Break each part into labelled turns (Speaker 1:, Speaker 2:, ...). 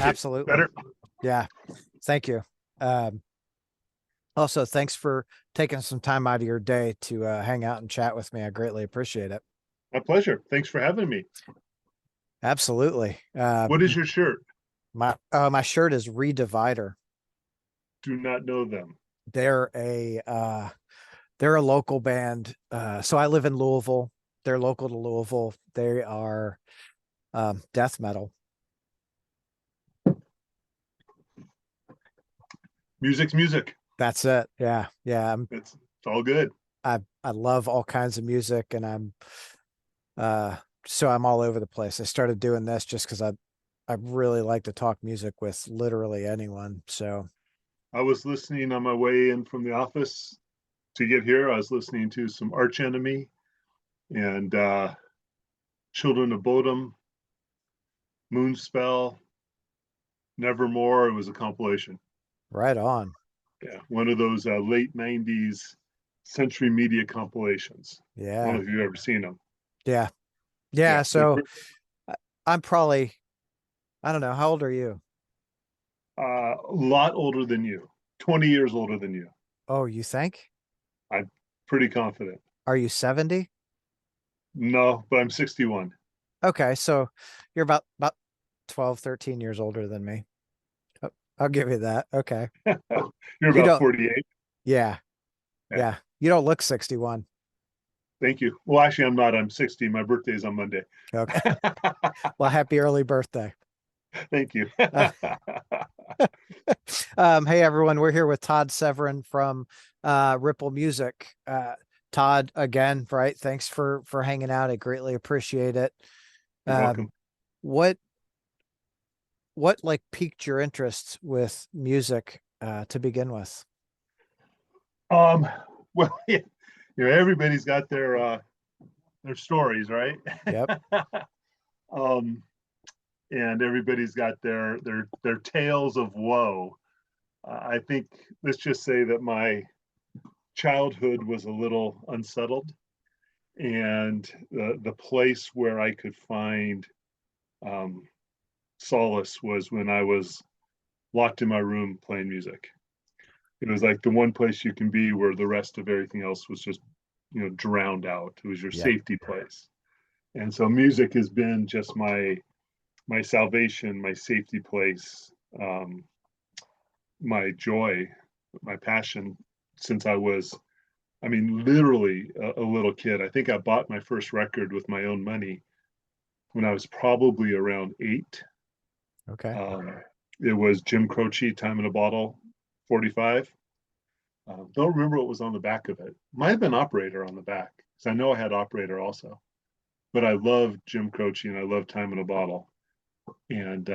Speaker 1: absolutely.
Speaker 2: Better?
Speaker 1: Yeah. Thank you. Um, Also, thanks for taking some time out of your day to hang out and chat with me. I greatly appreciate it.
Speaker 2: My pleasure. Thanks for having me.
Speaker 1: Absolutely.
Speaker 2: What is your shirt?
Speaker 1: My shirt is Redivider.
Speaker 2: Do not know them.
Speaker 1: They're a they're a local band. So I live in Louisville. They're local to Louisville. They are death metal.
Speaker 2: Music's music.
Speaker 1: That's it. Yeah. Yeah.
Speaker 2: It's all good.
Speaker 1: I love all kinds of music, and uh so I'm all over the place. I started doing this just because I really like to talk music with literally anyone. So
Speaker 2: I was listening on my way in from the office to get here. I was listening to some Arch Enemy and Children of Bodom, Moonspell, Nevermore. It was a compilation.
Speaker 1: right on.
Speaker 2: Yeah, one of those late '90s Century Media compilations. I don't
Speaker 1: Yeah.
Speaker 2: know if you've ever seen them.
Speaker 1: Yeah. Yeah.
Speaker 2: Yeah, they're
Speaker 1: So I'm probably, I don't know, how old are you?
Speaker 2: a lot older than you, 20 years older than you.
Speaker 1: Oh, you think?
Speaker 2: I'm pretty confident.
Speaker 1: Are you 70?
Speaker 2: No, but I'm 61.
Speaker 1: Okay, so you're about 12, 13 years older than me. Oh, I'll give you that. Okay.
Speaker 2: You're
Speaker 1: You
Speaker 2: about
Speaker 1: don't,
Speaker 2: 48.
Speaker 1: yeah,
Speaker 2: Yeah,
Speaker 1: yeah. You don't look 61.
Speaker 2: thank you. Well, actually, I'm not. I'm 60. My birthday is on Monday.
Speaker 1: Okay. Well, happy early birthday.
Speaker 2: Thank you.
Speaker 1: Uh, hey everyone, we're here with Todd Severin from Ripple Music. Todd, again, right? Thanks for hanging out. I greatly appreciate it.
Speaker 2: You're
Speaker 1: Um,
Speaker 2: welcome.
Speaker 1: what what like piqued your interest with music to begin with?
Speaker 2: Um, well, yeah, everybody's got their stories, right?
Speaker 1: Yep.
Speaker 2: um, and everybody's got their tales of woe. I think let's just say that my childhood was a little unsettled, and the place where I could find um, solace was when I was locked in my room playing music. It was like the one place you can be where the rest of everything else was just, drowned out. It was your
Speaker 1: Yep.
Speaker 2: safety place. And so music has been just my salvation, my safety place, um, my joy, my passion since I was, I mean, literally a little kid. I think I bought my first record with my own money when I was probably around 8.
Speaker 1: Okay.
Speaker 2: Um, it was Jim Croce, Time in a Bottle, 45. Don't remember what was on the back of it. Might have been Operator on the back, because I know I had Operator also. But I love Jim Croce and I love Time in a Bottle. And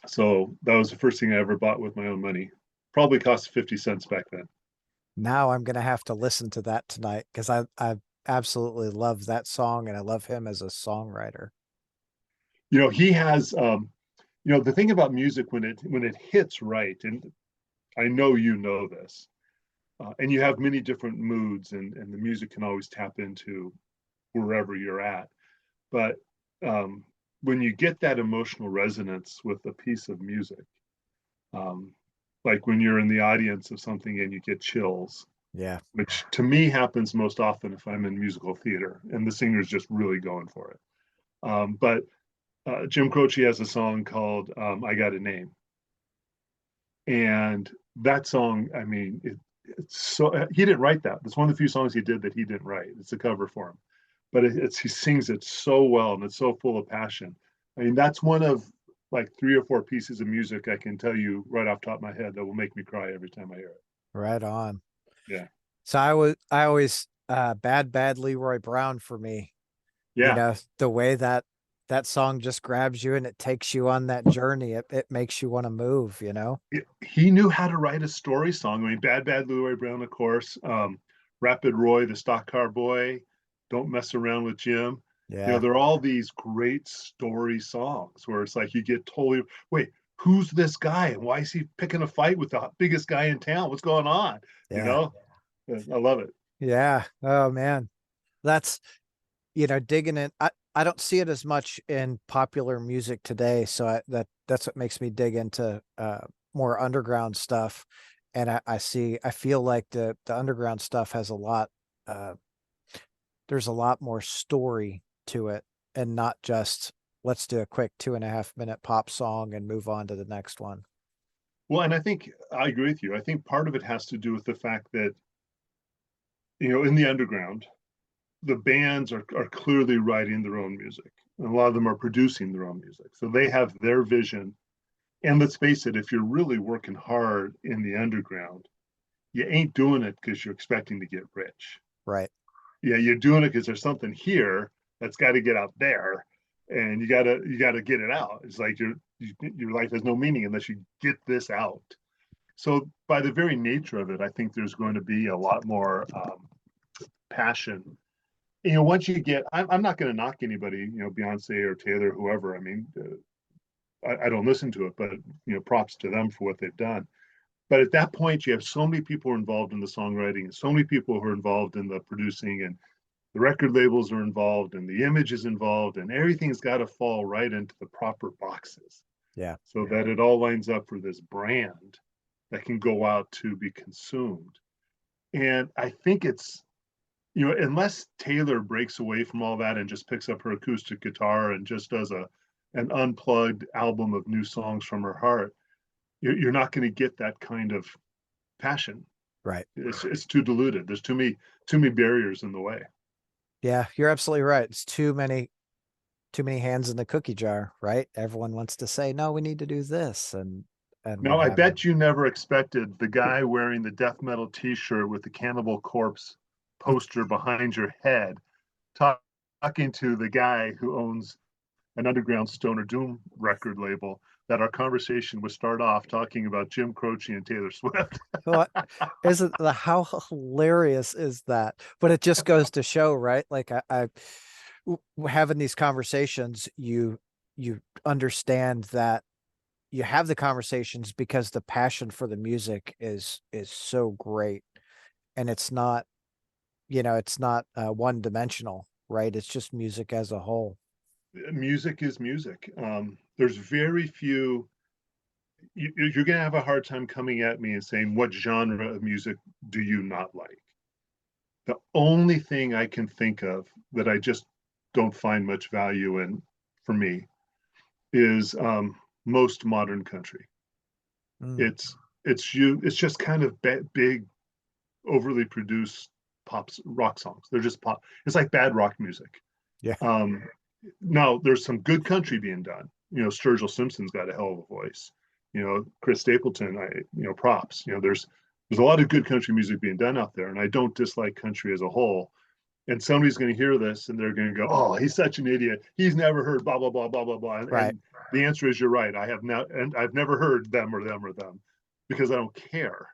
Speaker 2: so that was the first thing I ever bought with my own money. Probably cost 50 cents back then.
Speaker 1: Now I'm gonna have to listen to that tonight because I absolutely love that song and I love him as a songwriter.
Speaker 2: He has, the thing about music when it hits right, and I know you know this, and you have many different moods, and the music can always tap into wherever you're at. But um, when you get that emotional resonance with a piece of music, um, like when you're in the audience of something and you get chills,
Speaker 1: Yeah.
Speaker 2: which to me happens most often if I'm in musical theater and the singer's just really going for it. But Jim Croce has a song called I Got a Name. And that song, I mean, it's so, he didn't write that. It's one of the few songs he did that he didn't write. It's a cover for him. But he sings it so well and it's so full of passion. I mean, that's one of like 3 or 4 pieces of music I can tell you right off the top of my head that will make me cry every time I hear it.
Speaker 1: Right on.
Speaker 2: Yeah.
Speaker 1: So I always bad Leroy Brown for me. You
Speaker 2: Yeah.
Speaker 1: know, the way that song just grabs you and it takes you on that journey. It makes you want to move, you know?
Speaker 2: He knew how to write a story song. I mean, Bad Leroy Brown, of course. Rapid Roy, the Stock Car Boy, Don't Mess Around with Jim.
Speaker 1: Yeah.
Speaker 2: They're all these great story songs where it's like you get totally, wait, who's this guy and why is he picking a fight with the biggest guy in town? What's going on? You
Speaker 1: Yeah.
Speaker 2: know, I love it.
Speaker 1: Yeah. Oh man. That's, digging in. I don't see it as much in popular music today. So that's what makes me dig into more underground stuff. And I feel like the underground stuff has a lot, uh, there's a lot more story to it and not just let's do a quick 2.5 minute pop song and move on to the next one.
Speaker 2: Well, and I think I agree with you. I think part of it has to do with the fact that, you know, in the underground, the bands are clearly writing their own music. And a lot of them are producing their own music. So they have their vision. And let's face it, if you're really working hard in the underground, you ain't doing it because you're expecting to get rich.
Speaker 1: Right.
Speaker 2: Yeah, you're doing it because there's something here that's got to get out there, and you gotta get it out. It's like your life has no meaning unless you get this out. So by the very nature of it, I think there's going to be a lot more passion. You know, once you get, I'm not going to knock anybody, you know, Beyonce or Taylor, whoever. I mean, I don't listen to it, but you know, props to them for what they've done. But at that point, you have so many people involved in the songwriting, and so many people who are involved in the producing, and the record labels are involved, and the image is involved, and everything's got to fall right into the proper boxes
Speaker 1: Yeah.
Speaker 2: so that it all lines up for this brand that can go out to be consumed. And I think it's, you know, unless Taylor breaks away from all that and just picks up her acoustic guitar and just does an unplugged album of new songs from her heart, you're not going to get that kind of passion.
Speaker 1: Right.
Speaker 2: It's too diluted. There's too many barriers in the way.
Speaker 1: Yeah, you're absolutely right. It's too many hands in the cookie jar, right? Everyone wants to say, no, we need to do this and what
Speaker 2: Now, I
Speaker 1: have you.
Speaker 2: bet you never expected the guy wearing the death metal T-shirt with the Cannibal Corpse poster behind your head talking to the guy who owns an underground stoner doom record label, that our conversation would start off talking about Jim Croce and Taylor Swift.
Speaker 1: What isn't the how hilarious is that? But it just goes to show, right? Like having these conversations, you understand that you have the conversations because the passion for the music is so great, and it's not, it's not one dimensional, right? It's just music as a whole.
Speaker 2: Music is music. There's very few. You're going to have a hard time coming at me and saying, what genre of music do you not like? The only thing I can think of that I just don't find much value in, for me, is most modern country.
Speaker 1: Mm,
Speaker 2: It's just kind of big, overly produced rock songs. They're just pop. It's like bad rock music.
Speaker 1: yeah.
Speaker 2: Um, Now there's some good country being done. You know, Sturgill Simpson's got a hell of a voice. You know, Chris Stapleton, props. You know, there's a lot of good country music being done out there, and I don't dislike country as a whole. And somebody's going to hear this and they're going to go, "Oh, he's such an idiot. He's never heard blah blah blah blah blah blah."
Speaker 1: Right.
Speaker 2: And the answer is, you're right. I have not, and I've never heard them or them or them, because I don't care.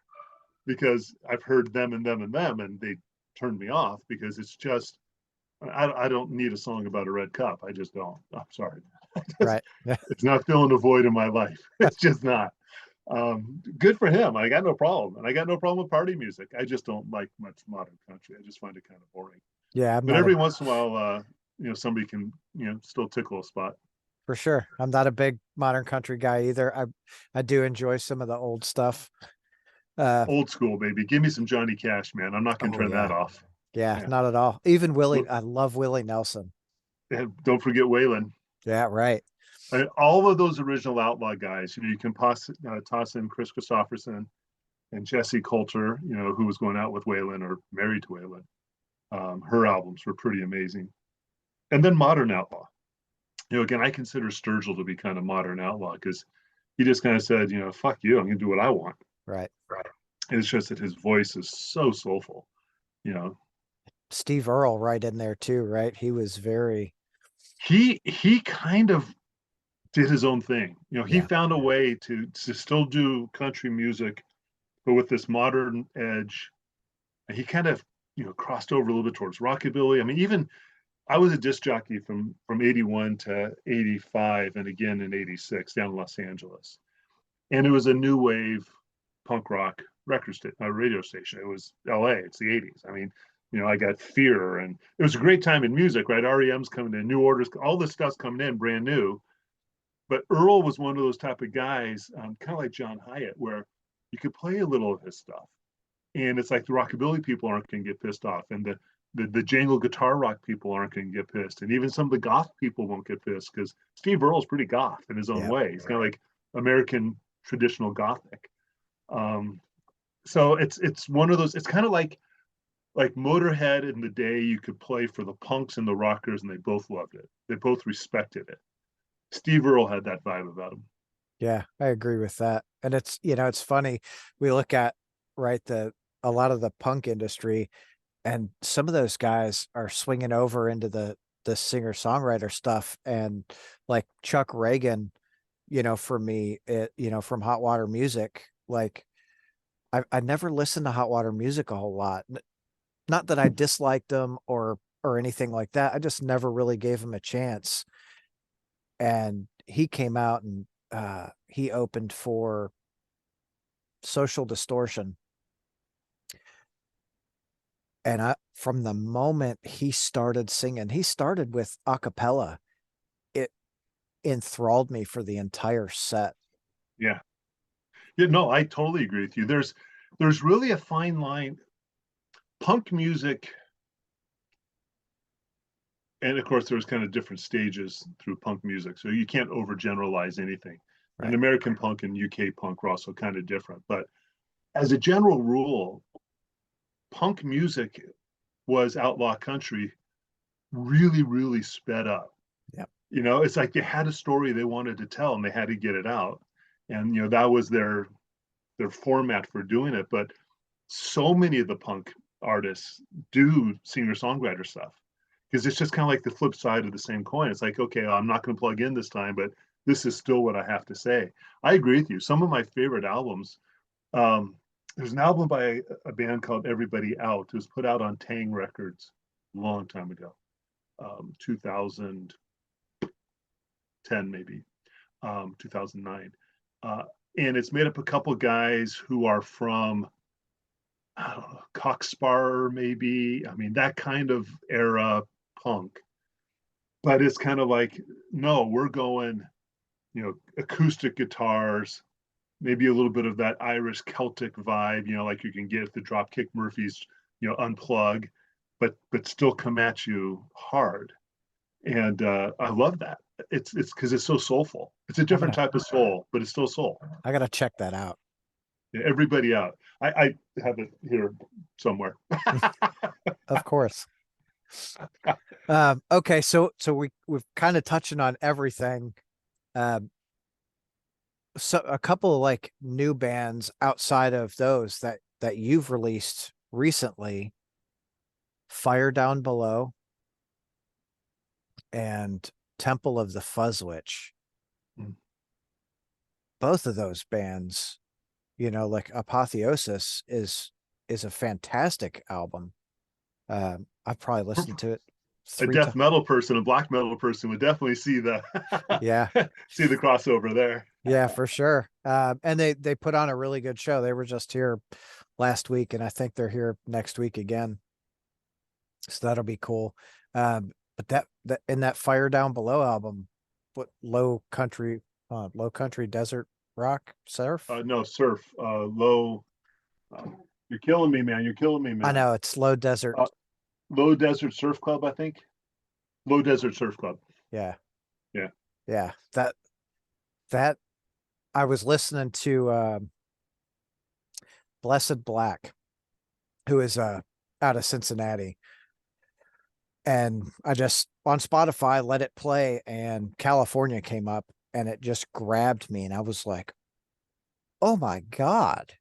Speaker 2: Because I've heard them and them and them, and they turned me off because it's just, I don't need a song about a red cup. I just don't. I'm sorry.
Speaker 1: Right. Yeah.
Speaker 2: It's not filling a void in my life. It's just not. Good for him. I got no problem. And I got no problem with party music. I just don't like much modern country. I just find it kind of boring.
Speaker 1: Yeah, I'm
Speaker 2: But
Speaker 1: not a
Speaker 2: every once in a while, somebody can, still tickle a spot.
Speaker 1: for sure. I'm not a big modern country guy either. I do enjoy some of the old stuff. Uh
Speaker 2: Old school, baby. Give me some Johnny Cash, man. I'm not going to
Speaker 1: oh
Speaker 2: turn that
Speaker 1: yeah.
Speaker 2: off.
Speaker 1: Yeah,
Speaker 2: Yeah.
Speaker 1: not at all. Even Willie, I love Willie Nelson.
Speaker 2: And don't forget Waylon.
Speaker 1: Yeah, right.
Speaker 2: And all of those original Outlaw guys, you can toss in Chris Christopherson and Jesse Coulter, who was going out with Waylon or married to Waylon. Her albums were pretty amazing. And then Modern Outlaw. Again, I consider Sturgill to be kind of modern outlaw because he just kind of said, fuck you, I'm going to do what I want.
Speaker 1: Right.
Speaker 2: And it's just that his voice is so soulful, you know.
Speaker 1: Steve Earle right in there too, right? He was very,
Speaker 2: He kind of did his own thing. He
Speaker 1: yeah.
Speaker 2: found a way to still do country music, but with this modern edge. And he kind of, crossed over a little bit towards rockabilly. I mean, even I was a disc jockey from 81 to 85 and again in 86 down in Los Angeles. And it was a new wave punk rock radio station. It was LA, it's the 80s. I mean, I got Fear, and it was a great time in music, right? REM's coming in, New Orders, all this stuff's coming in brand new. But Earl was one of those type of guys, kind of like John Hyatt, where you could play a little of his stuff, and it's like the rockabilly people aren't going to get pissed off, and the jangle guitar rock people aren't going to get pissed, and even some of the goth people won't get pissed because Steve Earle's pretty goth in his own
Speaker 1: Yeah.
Speaker 2: way. He's kind of like American traditional gothic. Um, so it's one of those. It's kind of like Motorhead in the day. You could play for the punks and the rockers, and they both loved it. They both respected it. Steve Earle had that vibe about him.
Speaker 1: Yeah, I agree with that. And it's, it's funny. We look at, right, a lot of the punk industry, and some of those guys are swinging over into the singer-songwriter stuff. And like Chuck Reagan, for me, from Hot Water Music, like I never listened to Hot Water Music a whole lot. Not that I disliked them or anything like that. I just never really gave him a chance. And he came out and he opened for Social Distortion. And from the moment he started singing, he started with a cappella. It enthralled me for the entire set.
Speaker 2: Yeah. Yeah, no, I totally agree with you. There's really a fine line. Punk music, and of course there's kind of different stages through punk music, so you can't overgeneralize anything. And
Speaker 1: Right.
Speaker 2: American punk and UK punk were also kind of different. But as a general rule, punk music was outlaw country really, really sped up.
Speaker 1: Yep.
Speaker 2: It's like they had a story they wanted to tell and they had to get it out. And that was their format for doing it. But so many of the punk artists do singer-songwriter stuff because it's just kind of like the flip side of the same coin. It's like, okay, I'm not going to plug in this time, but this is still what I have to say. I agree with you. Some of my favorite albums, there's an album by a band called Everybody Out. It was put out on Tang Records a long time ago, 2010 maybe, 2009. And it's made up a couple guys who are from, I don't know, Cockspur maybe. I mean, that kind of era punk. But it's kind of like, no, we're going, acoustic guitars, maybe a little bit of that Irish Celtic vibe, like you can get the Dropkick Murphys, unplug, but still come at you hard. And I love that. It's because it's so soulful. It's a
Speaker 1: I'm
Speaker 2: different
Speaker 1: gonna
Speaker 2: type of soul, but it's still soul.
Speaker 1: I gotta check that out.
Speaker 2: Everybody Out. I have it here somewhere.
Speaker 1: Of course. Okay, so we've kind of touching on everything. Um, so a couple of like new bands outside of those that you've released recently, Fire Down Below and Temple of the Fuzz Witch.
Speaker 2: Mm.
Speaker 1: Both of those bands, like Apotheosis is a fantastic album. I've probably listened to it
Speaker 2: A
Speaker 1: three
Speaker 2: death
Speaker 1: times.
Speaker 2: metal person, a black metal person would definitely see the
Speaker 1: Yeah,
Speaker 2: see the crossover there.
Speaker 1: yeah, for sure. And they put on a really good show. They were just here last week, and I think they're here next week again. So that'll be cool. But that in that Fire Down Below album, what low country desert rock surf?
Speaker 2: No, surf, low. You're killing me, man. You're killing me,
Speaker 1: I
Speaker 2: man.
Speaker 1: know it's low desert.
Speaker 2: Uh, Low Desert Surf Club, I think. Low Desert Surf Club.
Speaker 1: Yeah,
Speaker 2: Yeah.
Speaker 1: yeah. That I was listening to Blessed Black, who is out of Cincinnati. And I just on Spotify let it play, and California came up, and it just grabbed me, and I was like, "Oh my God."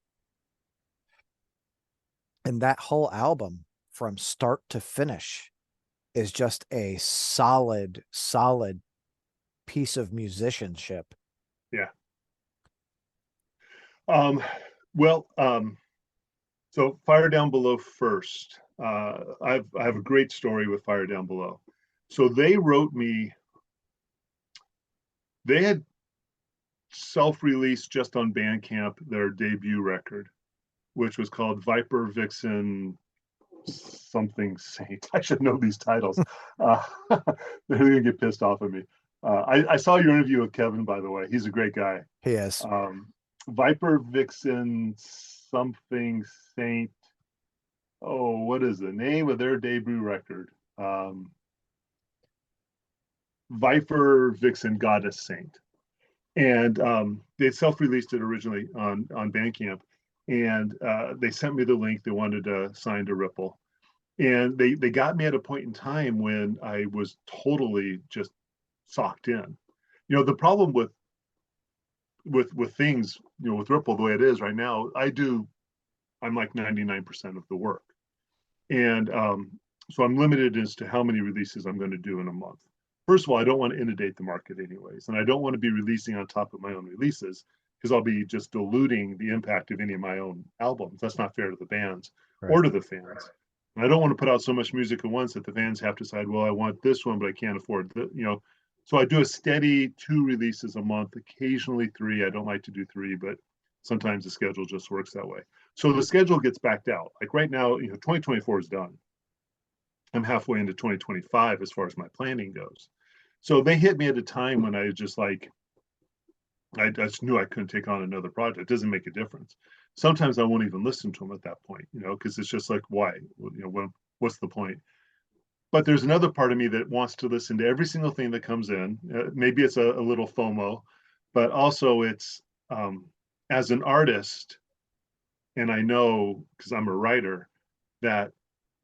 Speaker 1: And that whole album from start to finish is just a solid piece of musicianship.
Speaker 2: Yeah. Um, well, so Fire Down Below first. I have a great story with Fire Down Below. So they wrote me. They had self-released just on Bandcamp their debut record, which was called Viper Vixen something Saint. I should know these titles. They're gonna get pissed off at me. I saw your interview with Kevin, by the way. He's a great guy.
Speaker 1: He is.
Speaker 2: Viper Vixen something Saint. Oh, what is the name of their debut record? Viper Vixen Goddess Saint. And they self-released it originally on Bandcamp. And they sent me the link. They wanted to sign to Ripple. And they got me at a point in time when I was totally just socked in. You know, the problem with things, you know, with Ripple the way it is right now, I'm like 99% of the work. And so I'm limited as to how many releases I'm going to do in a month. First of all, I don't want to inundate the market anyways. And I don't want to be releasing on top of my own releases because I'll be just diluting the impact of any of my own albums. That's not fair to the bands or to the fans. And I don't want to put out so much music at once that the fans have to decide, well, I want this one, but I can't afford that, you know. So I do a steady 2 releases a month, occasionally 3. I don't like to do 3, but sometimes the schedule just works that way. So the schedule gets backed out. Like right now, you know, 2024 is done. I'm halfway into 2025 as far as my planning goes. So they hit me at a time when I just like, I just knew I couldn't take on another project. It doesn't make a difference. Sometimes I won't even listen to them at that point, you know, because it's just like, why? You know, what's the point? But there's another part of me that wants to listen to every single thing that comes in. Maybe it's a little FOMO, but also it's as an artist, and I know because I'm a writer, that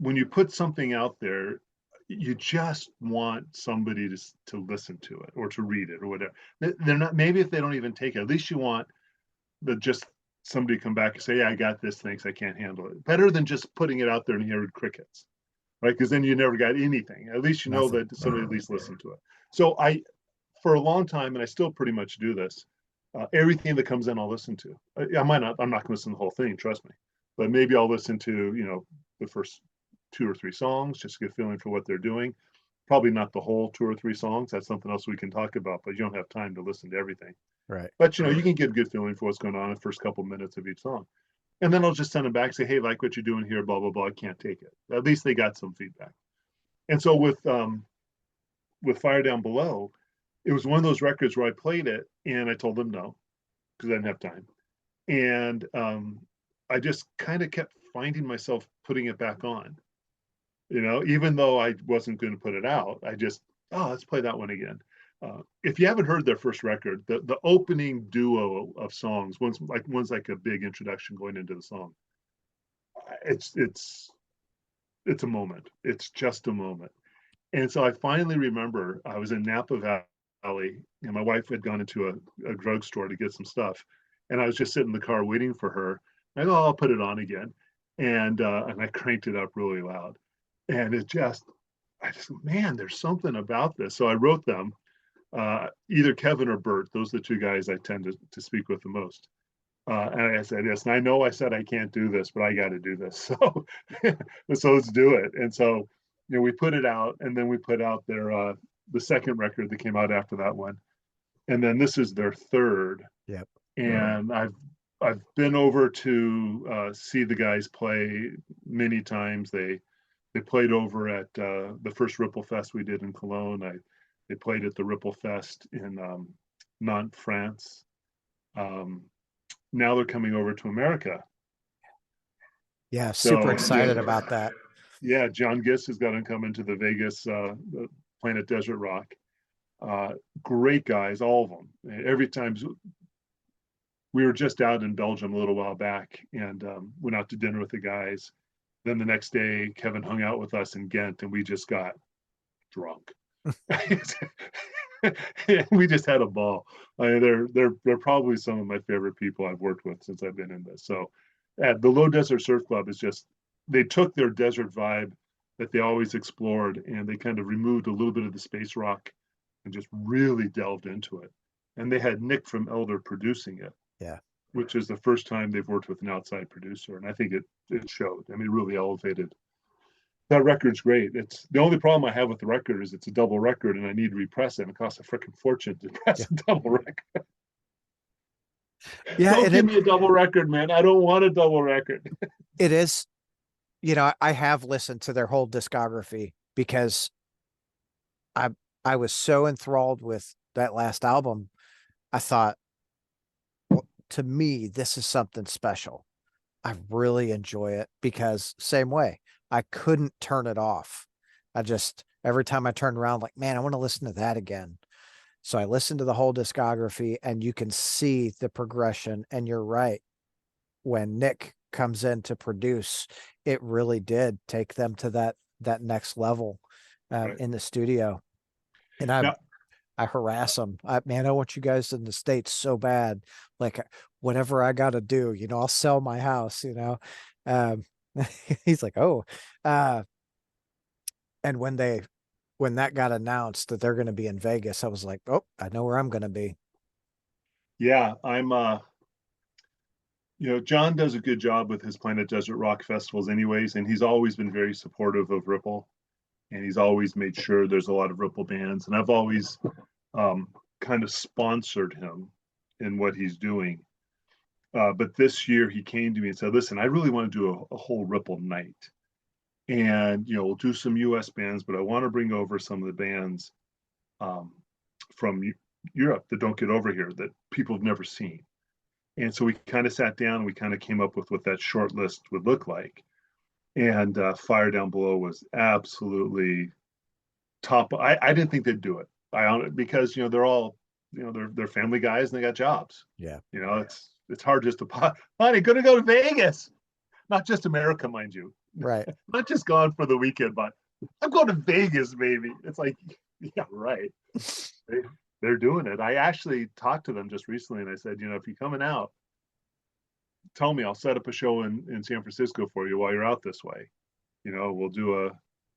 Speaker 2: when you put something out there, you just want somebody to listen to it or to read it or whatever. They're not, maybe if they don't even take it, at least you want just somebody to come back and say, yeah, I got this, thanks, I can't handle it. Better than just putting it out there and hearing crickets, right? Because then you never got anything. At least you know that somebody at least listened to it. So for a long time, and I still pretty much do this, everything that comes in, I'll listen to. I'm not going to listen to the whole thing, trust me. But maybe I'll listen to, you know, the first 2 or 3 songs just to get a feeling for what they're doing. Probably not the whole 2 or 3 songs. That's something else we can talk about, but you don't have time to listen to everything.
Speaker 1: Right.
Speaker 2: But, you know, you can get a good feeling for what's going on in the first couple of minutes of each song. And then I'll just send them back, say, hey, like what you're doing here, blah, blah, blah. I can't take it. At least they got some feedback. And so with Fire Down Below, it was one of those records where I played it and I told them no, because I didn't have time. And I just kind of kept finding myself putting it back on. You know, even though I wasn't going to put it out, I just, let's play that one again. If you haven't heard their first record, the opening duo of songs, one's like a big introduction going into the song. It's a moment. It's just a moment. And so I finally remember I was in Napa Valley and my wife had gone into a drugstore to get some stuff. And I was just sitting in the car waiting for her. I go, I'll put it on again. And I cranked it up really loud. And I just, man, there's something about this. So I wrote them, either Kevin or Bert. Those are the 2 guys I tend to speak with the most. And I said, yes, and I know I said I can't do this, but I got to do this. So, so let's do it. And so, you know, we put it out, and then we put out their the second record that came out after that one, and then this is their third.
Speaker 1: Yep.
Speaker 2: And I've been over to see the guys play many times. They played over at the first Ripple Fest we did in Cologne. They played at the Ripple Fest in Nantes, France. Now they're coming over to America.
Speaker 1: Yeah, super excited
Speaker 2: yeah,
Speaker 1: about that.
Speaker 2: Yeah, John Giss has got to come into the Vegas Planet Desert Rock. Great guys, all of them. Every time we were just out in Belgium a little while back and went out to dinner with the guys. Then the next day, Kevin hung out with us in Ghent, and we just got drunk. We just had a ball. I mean, they're probably some of my favorite people I've worked with since I've been in this. So, at the Low Desert Surf Club is just, they took their desert vibe that they always explored, and they kind of removed a little bit of the space rock and just really delved into it. And they had Nick from Elder producing it.
Speaker 1: Yeah.
Speaker 2: Which is the first time they've worked with an outside producer. And I think it showed. I mean, it really elevated. That record's great. It's the only problem I have with the record is it's a double record and I need to repress it. And it costs a freaking fortune to press a double record.
Speaker 1: Yeah.
Speaker 2: Don't give me a double record, man. I don't want a double record.
Speaker 1: It is you know, I have listened to their whole discography because I I was so enthralled with that last album. I thought, well, to me, this is something special. I really enjoy it because same way, I couldn't turn it off. I just every time I turned around, like, man, I want to listen to that again. So I listened to the whole discography and you can see the progression. And you're right. When Nick comes in to produce, it really did take them to that next level
Speaker 2: Right.
Speaker 1: in the studio. And I
Speaker 2: Now,
Speaker 1: I harass them. Man, I want you guys in the States so bad. Like whatever I got to do, you know, I'll sell my house, you know. Um, he's like, oh, uh, and when that got announced that they're going to be in Vegas, I was like, oh, I know where I'm going to be.
Speaker 2: yeah, John does a good job with his Planet Desert Rock festivals anyways, and he's always been very supportive of Ripple, and he's always made sure there's a lot of Ripple bands, and I've always um, kind of sponsored him in what he's doing. But this year he came to me and said, listen, I really want to do a whole Ripple night. And, we'll do some US bands, but I want to bring over some of the bands um, from Europe that don't get over here that people have never seen. And so we kind of sat down and we kind of came up with what that short list would look like. And Fire Down Below was absolutely top. I didn't think they'd do it. Because they're all they're family guys and they got jobs.
Speaker 1: Yeah.
Speaker 2: It's hard just to honey, gonna go to Vegas. Not just America, mind you.
Speaker 1: Right.
Speaker 2: Not just gone for the weekend, but I'm going to Vegas, baby. It's like, yeah, right. They, they're doing it. I actually talked to them just recently and I said, if you're coming out, tell me, I'll set up a show in San Francisco for you while you're out this way. We'll do a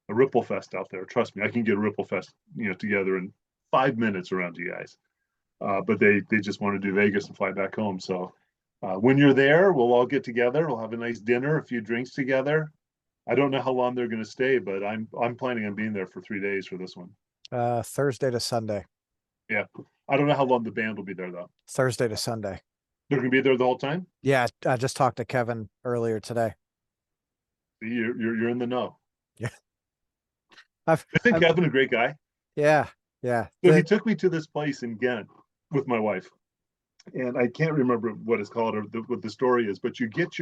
Speaker 2: Ripple Fest out there. Trust me, I can get a Ripple Fest, together in 5 minutes around you guys. But they just want to do Vegas and fly back home. So when you're there, we'll all get together. We'll have a nice dinner, a few drinks together. I don't know how long they're going to stay, but I'm planning on being there for 3 days for this one.
Speaker 1: Thursday to Sunday.
Speaker 2: Yeah, I don't know how long the band will be there though.
Speaker 1: Thursday to Sunday.
Speaker 2: They're going to be there the whole time.
Speaker 1: Yeah, I just talked to Kevin earlier today.
Speaker 2: You're in the know.
Speaker 1: Yeah.
Speaker 2: I think Kevin a great guy.
Speaker 1: Yeah, yeah.
Speaker 2: So he took me to this place in Ghent with my wife, and I can't remember what it's called or what the story is, but you get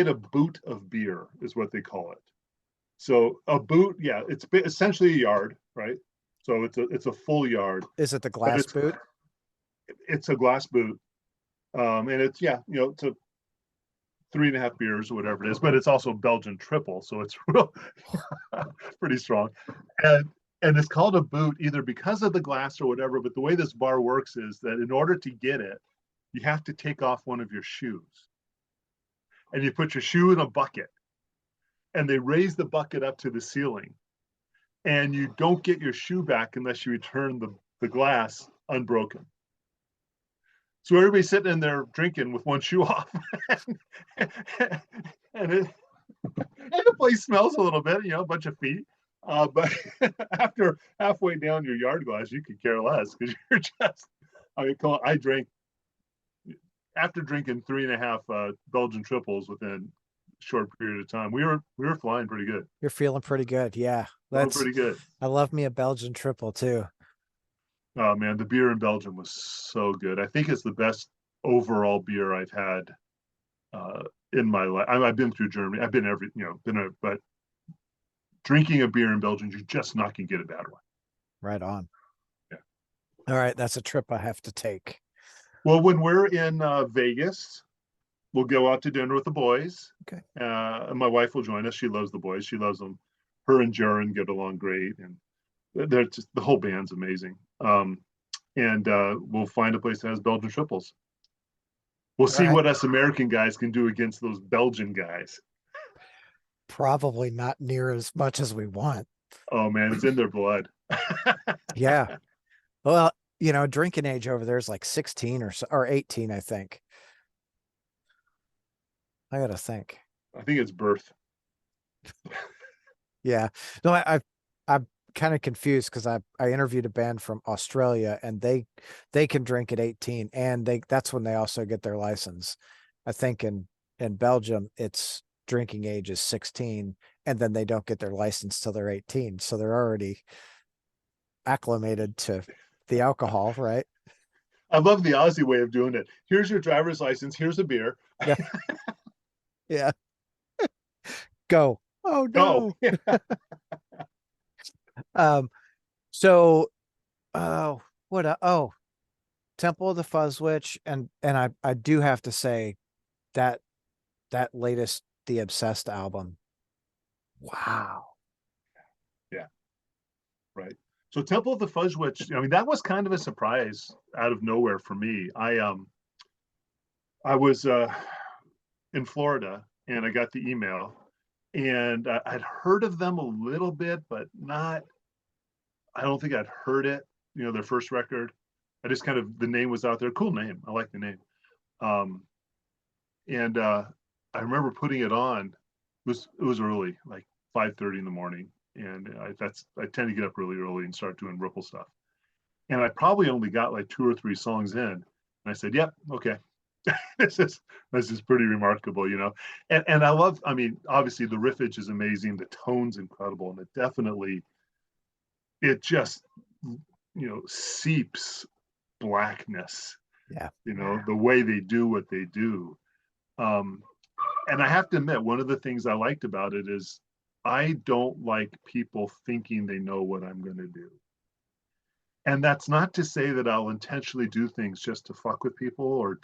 Speaker 2: a boot of beer is what they call it. So a boot, yeah, it's essentially a yard, right? So it's a full yard.
Speaker 1: Is it the glass boot?
Speaker 2: It's a glass boot, and it's it's a 3.5 beers or whatever it is, but it's also Belgian triple, so it's real pretty strong. And it's called a boot either because of the glass or whatever. But the way this bar works is that in order to get it, you have to take off one of your shoes, and you put your shoe in a bucket, and they raise the bucket up to the ceiling, and you don't get your shoe back unless you return the glass unbroken. So everybody's sitting in there drinking with one shoe off, and the place smells a little bit, a bunch of feet. But after halfway down your yard glass, you could care less because you're just. I drank after drinking 3.5 Belgian triples within a short period of time. We were flying pretty good.
Speaker 1: You're feeling pretty good, yeah. That's
Speaker 2: pretty good.
Speaker 1: I love me a Belgian triple too.
Speaker 2: Oh man, the beer in Belgium was so good. I think it's the best overall beer I've had in my life. I've been through Germany. I've been but drinking a beer in Belgium, you're just not gonna get a bad one.
Speaker 1: Right on.
Speaker 2: Yeah.
Speaker 1: All right, that's a trip I have to take.
Speaker 2: Well, when we're in Vegas, we'll go out to dinner with the boys.
Speaker 1: Okay.
Speaker 2: And my wife will join us. She loves the boys. She loves them. Her and Jaron get along great, and they're just the whole band's amazing. And we'll find a place that has Belgian triples. We'll see what us American guys can do against those Belgian guys.
Speaker 1: Probably not near as much as we want.
Speaker 2: Oh man, it's in their blood.
Speaker 1: Yeah. Well, drinking age over there is like 16 or 18, I think. I gotta think.
Speaker 2: I think it's birth.
Speaker 1: Yeah. No, I'm kind of confused because I interviewed a band from Australia and they can drink at 18 and that's when they also get their license. I think in Belgium it's drinking age is 16, and then they don't get their license till they're 18. So they're already acclimated to the alcohol, right?
Speaker 2: I love the Aussie way of doing it. Here's your driver's license. Here's a beer.
Speaker 1: Yeah. Yeah. Go. Oh
Speaker 2: Go.
Speaker 1: no. Um, so what Temple of the Fuzz Witch, and I do have to say that that latest The Obsessed album. Wow.
Speaker 2: Yeah. Right. So Temple of the Fuzz Witch, I mean, that was kind of a surprise out of nowhere for me. I was in Florida and I got the email, and I'd heard of them a little bit, but not, I don't think I'd heard it, their first record. I just kind of, the name was out there. Cool name. I like the name. Um, and I remember putting it on. It was early, like 5:30 in the morning, and I tend to get up really early and start doing Ripple stuff. And I probably only got like 2 or 3 songs in, and I said, "Yep, okay, this is pretty remarkable, And I love. I mean, obviously the riffage is amazing, the tone's incredible, and it just seeps blackness.
Speaker 1: Yeah.
Speaker 2: The way they do what they do. Um, and I have to admit, one of the things I liked about it is I don't like people thinking they know what I'm going to do. And that's not to say that I'll intentionally do things just to fuck with people or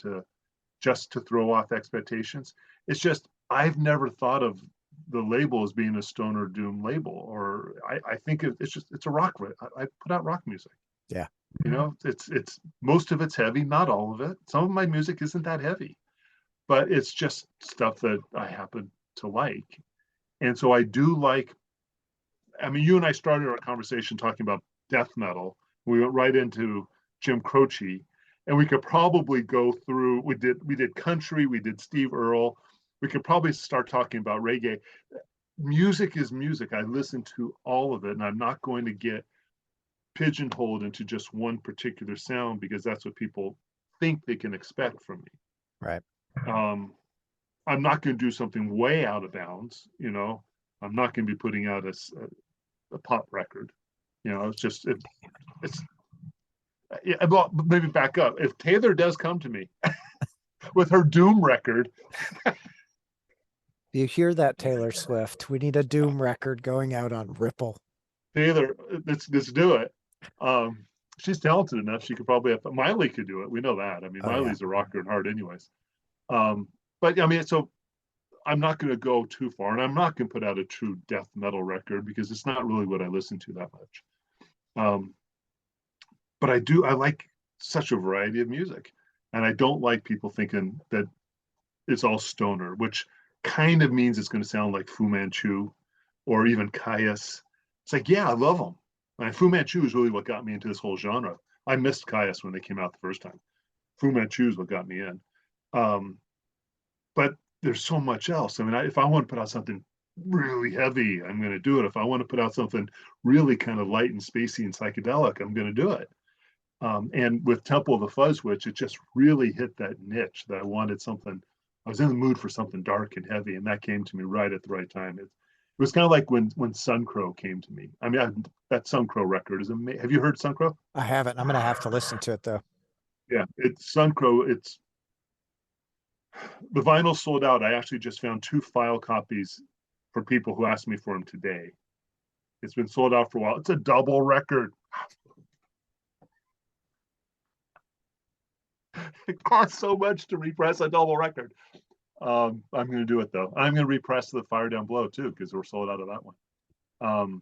Speaker 2: just to throw off expectations. It's just I've never thought of the label as being a stoner doom label, or I think it's a rock. I put out rock music.
Speaker 1: Yeah.
Speaker 2: It's most of it's heavy, not all of it. Some of my music isn't that heavy, but it's just stuff that I happen to like. And so I do like, I mean, you and I started our conversation talking about death metal. We went right into Jim Croce, and we could probably go through, we did country, we did Steve Earle. We could probably start talking about reggae. Music is music. I listen to all of it, and I'm not going to get pigeonholed into just one particular sound because that's what people think they can expect from me.
Speaker 1: Right.
Speaker 2: I'm not going to do something way out of bounds. I'm not going to be putting out a pop record. It's yeah. Well, maybe back up. If Taylor does come to me with her Doom record,
Speaker 1: You hear that, Taylor Swift? We need a Doom record going out on Ripple.
Speaker 2: Taylor, let's do it. She's talented enough. She could probably have. Miley could do it. We know that. I mean,
Speaker 1: Oh, yeah.
Speaker 2: Miley's a rocker at heart, anyways. But I mean, so I'm not going to go too far, and I'm not going to put out a true death metal record because it's not really what I listen to that much. But I like such a variety of music, and I don't like people thinking that it's all stoner, which kind of means it's going to sound like Fu Manchu or even Caius. It's like, yeah, I love them. And Fu Manchu is really what got me into this whole genre. I missed Caius when they came out the first time. Fu Manchu is what got me in. But there's so much else. I mean, if I want to put out something really heavy, I'm going to do it. If I want to put out something really kind of light and spacey and psychedelic, I'm going to do it. And with Temple of the Fuzz Witch, it just really hit that niche that I wanted something. I was in the mood for something dark and heavy, and that came to me right at the right time. It was kind of like when Suncrow came to me. I mean, that Suncrow record is amazing. Have you heard Suncrow?
Speaker 1: I haven't. I'm gonna have to listen to it though.
Speaker 2: Yeah, it's Suncrow. It's the vinyl sold out. I actually just found 2 file copies for people who asked me for them today. It's been sold out for a while. It's a double record. It costs so much to repress a double record. I'm going to do it though. I'm going to repress the Fire Down Below too because we're sold out of that one.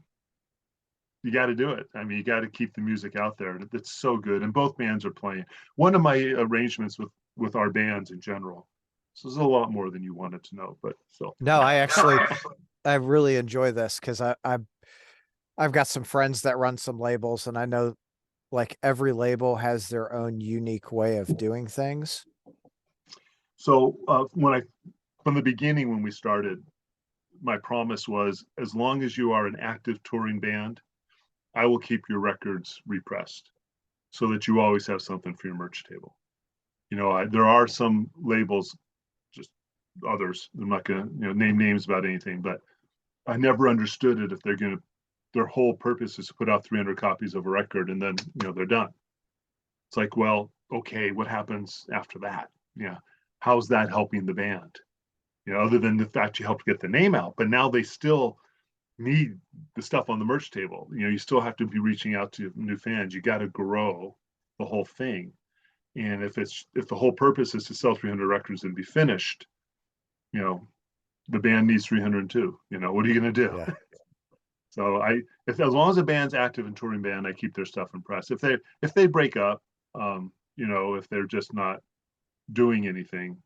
Speaker 2: You got to do it. I mean, you got to keep the music out there. It's so good, and both bands are playing. One of my arrangements with our bands in general. So there's a lot more than you wanted to know, but so.
Speaker 1: No, I really enjoy this because I've got some friends that run some labels, and I know like every label has their own unique way of doing things.
Speaker 2: So from the beginning when we started, my promise was as long as you are an active touring band, I will keep your records repressed so that you always have something for your merch table. There are some labels, just others. I'm not going to name names about anything, but I never understood it. If they're going to, their whole purpose is to put out 300 copies of a record and then they're done. It's like, well, okay, what happens after that? Yeah, how's that helping the band? Other than the fact you helped get the name out, but now they still need the stuff on the merch table. You still have to be reaching out to new fans. You got to grow the whole thing. And if the whole purpose is to sell 300 records and be finished, the band needs 302. What are you going to do?
Speaker 1: Yeah.
Speaker 2: So as long as the band's active and touring band, I keep their stuff in press. If they break up, if they're just not doing anything,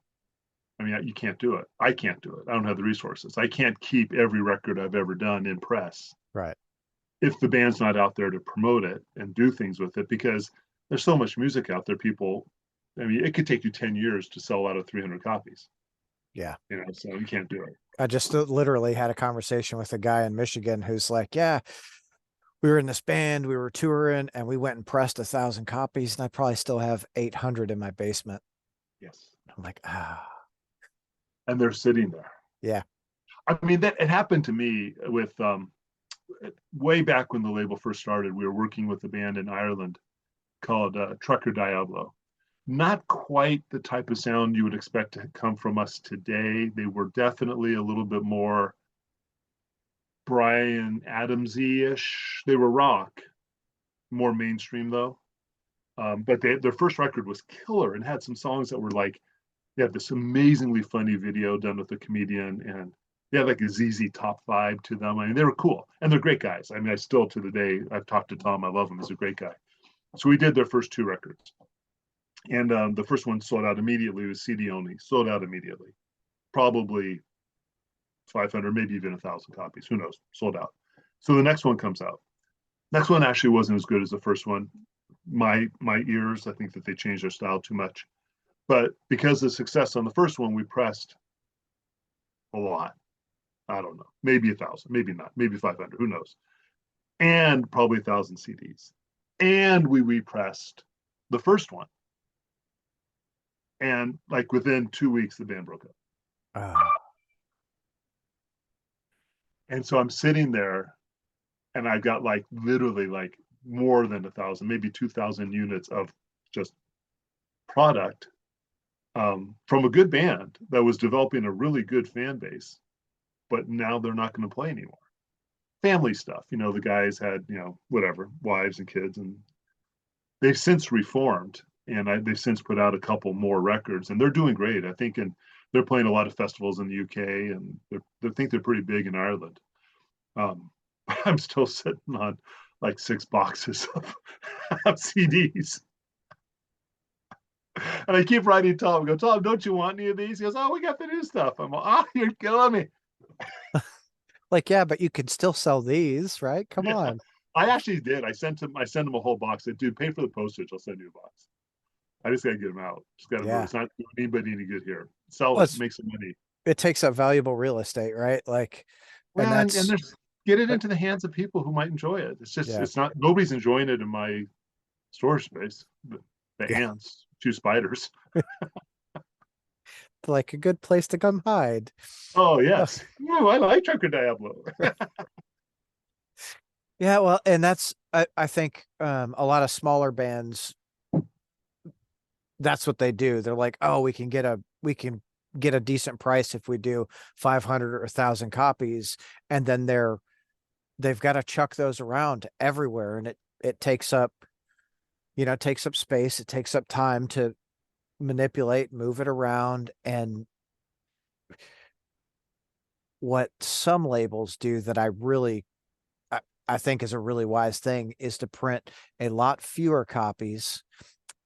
Speaker 2: I mean, you can't do it. I can't do it. I don't have the resources. I can't keep every record I've ever done in press.
Speaker 1: Right.
Speaker 2: If the band's not out there to promote it and do things with it, because there's so much music out there, I mean, it could take you 10 years to sell out of 300 copies.
Speaker 1: Yeah.
Speaker 2: So you can't do it.
Speaker 1: I just literally had a conversation with a guy in Michigan who's like, yeah, we were in this band, we were touring, and we went and pressed 1,000 copies, and I probably still have 800 in my basement.
Speaker 2: Yes.
Speaker 1: I'm like, ah.
Speaker 2: And they're sitting there.
Speaker 1: Yeah.
Speaker 2: I mean, that it happened to me with way back when the label first started. We were working with a band in Ireland called Trucker Diablo. Not quite the type of sound you would expect to come from us today. They were definitely a little bit more Bryan Adamsy-ish. They were rock, more mainstream though. But their first record was killer and had some songs that were like, they had this amazingly funny video done with a comedian, and they had like a ZZ Top vibe to them. I mean, they were cool, and they're great guys. I mean, I still to the day, I've talked to Tom. I love him. He's a great guy. So we did their first 2 records. And the first one sold out immediately. It was CD only, sold out immediately. Probably 500, maybe even 1,000 copies. Who knows? Sold out. So the next one comes out. Next one actually wasn't as good as the first one. My ears, I think that they changed their style too much. But because of the success on the first one, we pressed a lot. I don't know, maybe 1,000, maybe not, maybe 500. Who knows? And probably 1,000 CDs. And we repressed the first one. And like within 2 weeks, the band broke up. And so I'm sitting there, and I got like literally like more than 1,000, maybe 2,000 units of just product from a good band that was developing a really good fan base, but now they're not going to play anymore. Family stuff, the guys had, whatever, wives and kids, and they've since reformed, and they've since put out a couple more records, and they're doing great. I think, and they're playing a lot of festivals in the UK, and they think they're pretty big in Ireland. I'm still sitting on like 6 boxes of CDs. And I keep writing Tom. I go, Tom, don't you want any of these? He goes, oh, we got the new stuff. I'm like, you're killing me.
Speaker 1: Like, yeah, but you could still sell these, right? Come on.
Speaker 2: I actually did. I sent him a whole box. I said, dude, pay for the postage. I'll send you a box. I just gotta get them out. Just gotta move. It's not doing anybody any good here. Sell it, make some money.
Speaker 1: It takes up valuable real estate, right? Like,
Speaker 2: well, and there's get it into the hands of people who might enjoy it. It's just it's not, nobody's enjoying it in my storage space. The ants, 2 spiders.
Speaker 1: Like a good place to come hide.
Speaker 2: Oh yes. Oh, I like Trucker Diablo.
Speaker 1: Yeah, well, and that's I think a lot of smaller bands, that's what they do. They're like, oh, we can get a decent price if we do 500 or 1,000 copies, and then they've got to chuck those around everywhere, and it takes up, it takes up space, it takes up time to manipulate, move it around. And what some labels do that I think is a really wise thing is to print a lot fewer copies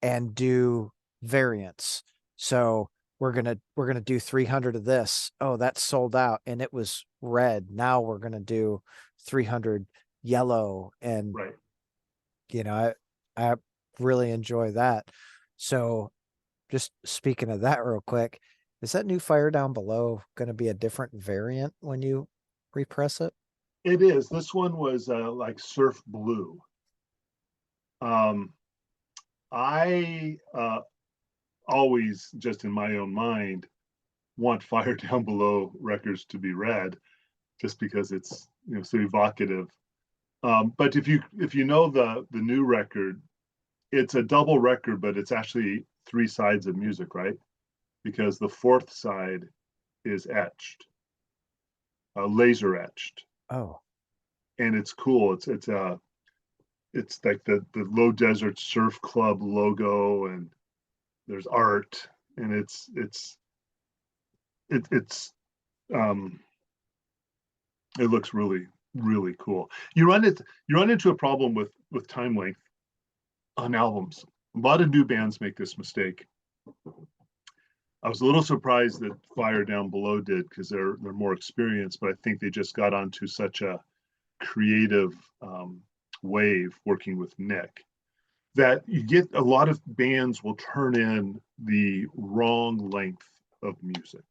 Speaker 1: and do variants. So we're gonna do 300 of this. Oh, that's sold out, and it was red. Now we're gonna do 300 yellow, and
Speaker 2: right.
Speaker 1: I really enjoy that. So just speaking of that real quick, is that new Fire Down Below going to be a different variant when you repress it?
Speaker 2: It is. This one was like surf blue. I always, just in my own mind, want Fire Down Below records to be read, just because it's, you know, so evocative. But if you know the new record, it's a double record, but it's actually three sides of music, right? Because the fourth side is etched, laser etched,
Speaker 1: Oh,
Speaker 2: and it's cool. It's like the Low Desert Surf Club logo, and there's art, and it's um it looks really cool. You run into a problem with time length on albums. A lot of new bands make this mistake. I was a little surprised that Fire Down Below did, because they're more experienced, but I think they just got onto such a creative wave working with Nick, that you get a lot of bands will turn in the wrong length of music.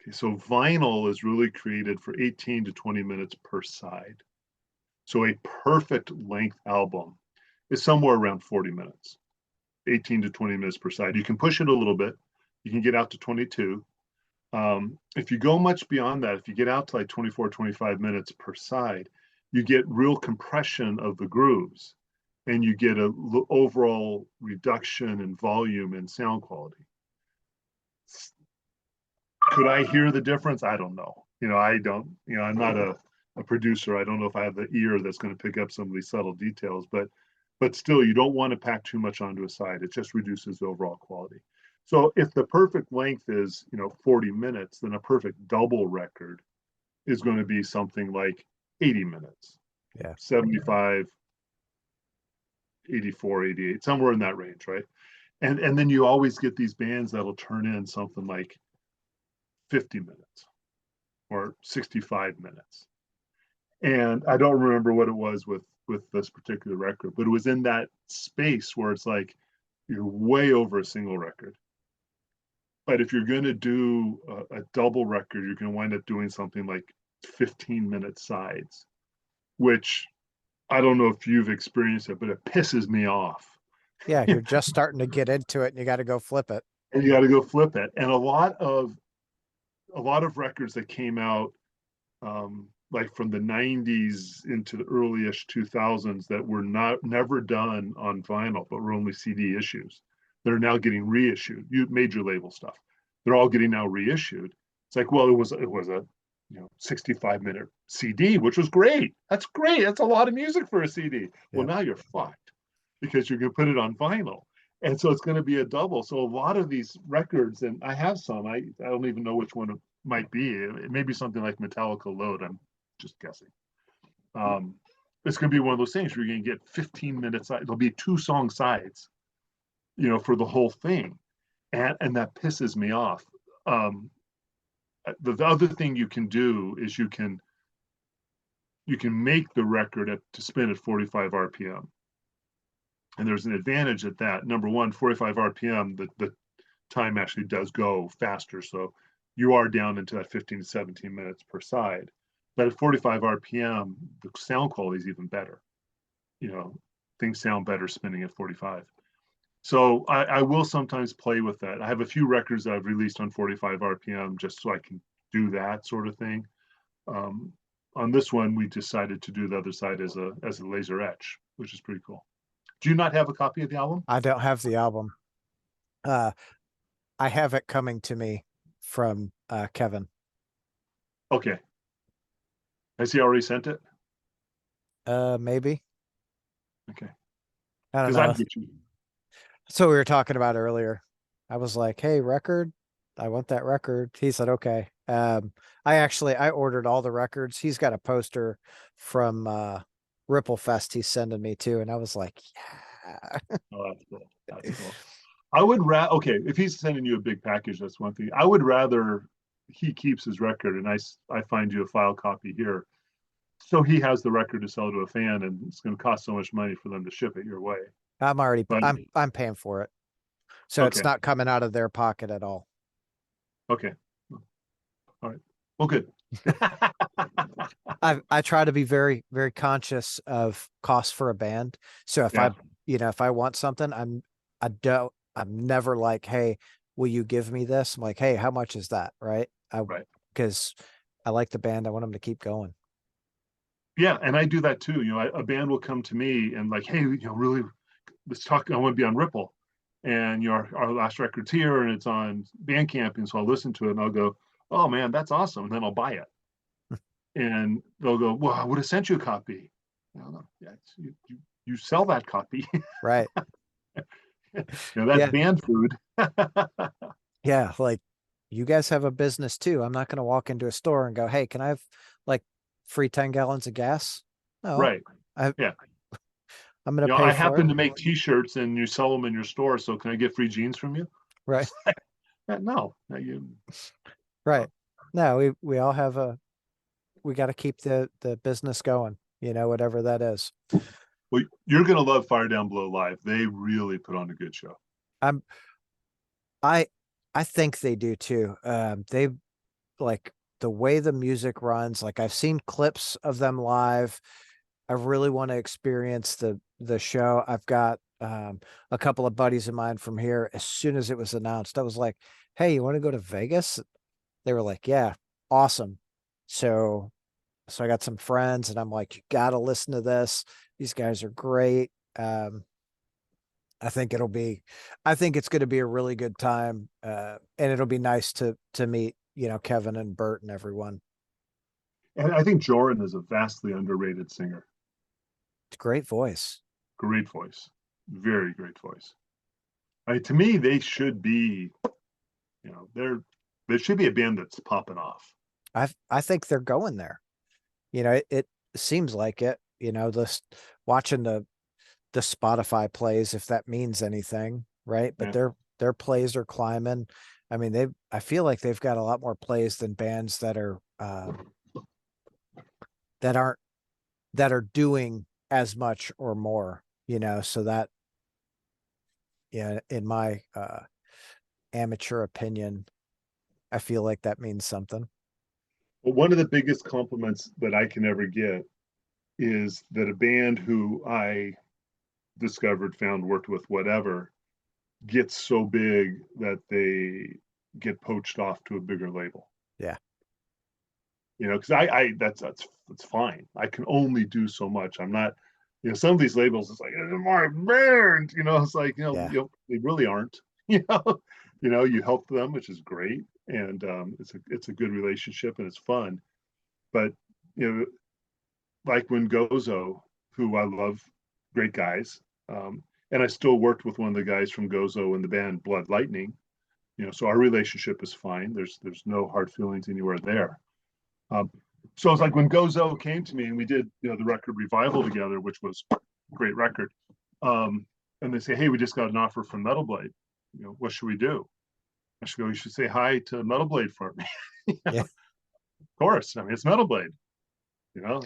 Speaker 2: Okay, so vinyl is really created for 18 to 20 minutes per side. So a perfect length album is somewhere around 40 minutes, 18 to 20 minutes per side. You can push it a little bit. You can get out to 22. If you go much beyond that, if you get out to like 24, 25 minutes per side, you get real compression of the grooves, and you get a overall reduction in volume and sound quality. Could I hear the difference? I don't know. You know, I don't, you know, I'm not a producer. I don't know if I have the ear that's going to pick up some of these subtle details, but still, you don't want to pack too much onto a side. It just reduces the overall quality. So if the perfect length is, you know, 40 minutes, then a perfect double record is going to be something like 80 minutes,
Speaker 1: yeah.
Speaker 2: 75, 84, 88, somewhere in that range, right? And then you always get these bands that'll turn in something like 50 minutes or 65 minutes. And I don't remember what it was with this particular record, but it was in that space where it's like you're way over a single record. But if you're going to do a double record, you're going to wind up doing something like 15-minute sides, which I don't know if you've experienced it, but it pisses me off.
Speaker 1: Yeah, you're just starting to get into it and you got to go flip it.
Speaker 2: And you got to go flip it. And a lot of records that came out like from the 90s into the early-ish 2000s that were never done on vinyl, but were only CD issues, that are now getting reissued. Major label stuff, they're all getting now reissued. It's like, well, it was a 65-minute CD, which was great. That's great. That's a lot of music for a CD. Well,
Speaker 1: Yeah.
Speaker 2: now you're fucked, because you're going to put it on vinyl. And so it's going to be a double. So a lot of these records, and I have some, I don't even know which one it might be. It may be something like Metallica Load. I'm just guessing. It's going to be one of those things where you're going to get 15 minutes. There'll be 2-song sides, you know, for the whole thing. And that pisses me off. The other thing you can do is you can make the record to spin at 45 RPM. And there's an advantage at that. Number one, 45 RPM, the time actually does go faster. So you are down into that 15 to 17 minutes per side. But at 45 RPM, the sound quality is even better. You know, things sound better spinning at 45. So I will sometimes play with that. I have a few records that I've released on 45 RPM just so I can do that sort of thing. On this one, we decided to do the other side as a laser etch, which is pretty cool. Do you not have a copy of the album?
Speaker 1: I don't have the album. Uh, I have it coming to me from Kevin.
Speaker 2: Okay. Has he already sent it?
Speaker 1: Maybe.
Speaker 2: Okay.
Speaker 1: I don't
Speaker 2: Because I
Speaker 1: know.
Speaker 2: can get you.
Speaker 1: So we were talking about earlier. I was like, "Hey, record. I want that record." He said, "Okay." I ordered all the records. He's got a poster from Ripple Fest he's sending me to, and I was like, "Yeah."
Speaker 2: Oh, that's cool. That's cool. I would okay, if he's sending you a big package, that's one thing. I would rather he keeps his record, and I find you a file copy here, so he has the record to sell to a fan, and it's going to cost so much money for them to ship it your way. But
Speaker 1: I'm paying for it. So it's
Speaker 2: okay,
Speaker 1: not coming out of their pocket at all.
Speaker 2: okay, all right. Well, good.
Speaker 1: I try to be very, very conscious of cost for a band. So if
Speaker 2: Yeah,
Speaker 1: if I want something, I'm never like, hey, will you give me this? I'm like, hey, how much is that? Right.
Speaker 2: Right.
Speaker 1: Because I like the band. I want them to keep going.
Speaker 2: Yeah, and I do that too. A band will come to me and like, hey, really, let's talk. I want to be on Ripple, and our last record's here, and it's on Bandcamp, and so I'll listen to it, and I'll go, oh man, that's awesome, and then I'll buy it, and they'll go, well, I would have sent you a copy. No, yeah, you sell that copy.
Speaker 1: Right.
Speaker 2: That's
Speaker 1: Yeah.
Speaker 2: band food.
Speaker 1: Yeah. Like you guys have a business too. I'm not going to walk into a store and go, hey, can I have like free 10 gallons of gas? No,
Speaker 2: Right.
Speaker 1: I,
Speaker 2: Yeah.
Speaker 1: I'm going to pay
Speaker 2: I
Speaker 1: for it.
Speaker 2: happen to make T-shirts, and you sell them in your store. So can I get free jeans from you?
Speaker 1: Right.
Speaker 2: No, you.
Speaker 1: Right. No, we all have we got to keep the business going, whatever that is.
Speaker 2: Well, you're gonna love Fire Down Below live. They really put on a good show.
Speaker 1: I'm I I think they do too. They like the way the music runs, like I've seen clips of them live. I really want to experience the show. I've got a couple of buddies of mine from here. As soon as it was announced, I was like, "Hey, you want to go to Vegas?" They were like, "Yeah, awesome." So I got some friends, and I'm like, "You got to listen to this. These guys are great." I think I think it's going to be a really good time, and it'll be nice to meet Kevin and Bert and everyone.
Speaker 2: And I think Joran is a vastly underrated singer.
Speaker 1: It's a great voice.
Speaker 2: Great voice, very great voice. To me, they should be, there should be a band that's popping off.
Speaker 1: I think they're going there. It seems like it. This watching the Spotify plays, if that means anything, right? But
Speaker 2: Yeah.
Speaker 1: their plays are climbing. I mean, I feel like they've got a lot more plays than bands that aren't that are doing as much or more. So that, yeah, in my amateur opinion, I feel like that means something.
Speaker 2: But one of the biggest compliments that I can ever get is that a band who I discovered, found, worked with, whatever, gets so big that they get poached off to a bigger label.
Speaker 1: Yeah.
Speaker 2: Because I that's fine. I can only do so much. I'm not, some of these labels, it's like, it's my band. It's like,
Speaker 1: Yeah.
Speaker 2: they really aren't. You help them, which is great, and it's a good relationship and it's fun. But like when Gozo, who I love, great guys, and I still worked with one of the guys from Gozo in the band Blood Lightning. So our relationship is fine. There's no hard feelings anywhere there. Um, so it's like when Gozo came to me and we did the record Revival together, which was a great record. And they say, hey, we just got an offer from Metal Blade. What should we do? I should go, you should say hi to Metal Blade for me.
Speaker 1: Yeah.
Speaker 2: Of course. I mean, it's Metal Blade.
Speaker 1: Yeah.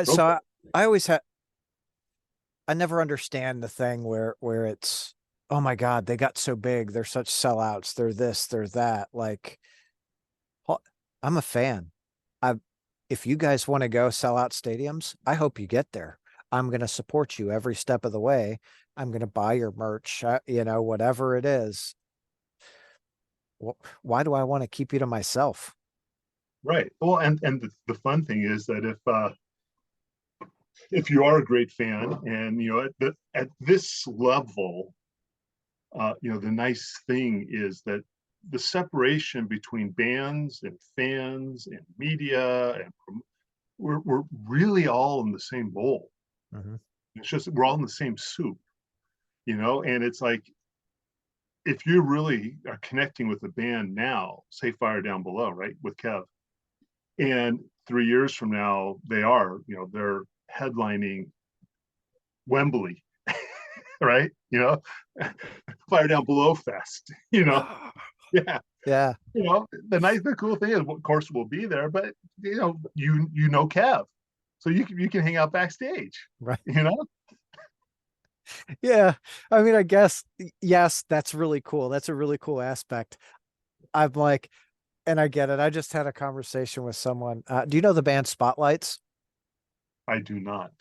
Speaker 2: Go
Speaker 1: So
Speaker 2: for it.
Speaker 1: I always I never understand the thing where it's, oh my God, they got so big. They're such sellouts. They're this, they're that. Like, I'm a fan. I If you guys want to go sell out stadiums, I hope you get there. I'm going to support you every step of the way. I'm going to buy your merch, whatever it is. Why do I want to keep you to myself?
Speaker 2: Right. Well, and the fun thing is that if you are a great fan, and at this level, the nice thing is that the separation between bands and fans and media, and we're really all in the same bowl.
Speaker 1: Mm-hmm.
Speaker 2: It's just we're all in the same soup, and it's like, if you really are connecting with a band now, say Fire Down Below, right, with Kev, and 3 years from now they're headlining Wembley, right? Fire Down Below Fest, yeah.
Speaker 1: Yeah.
Speaker 2: The cool thing is, of course, we'll be there, but you know Kev, so you can hang out backstage,
Speaker 1: Right.
Speaker 2: you know.
Speaker 1: Yeah. I mean, I guess, yes, that's really cool. That's a really cool aspect. I'm like, and I get it. I just had a conversation with someone. Do you know the band Spotlights?
Speaker 2: I do not.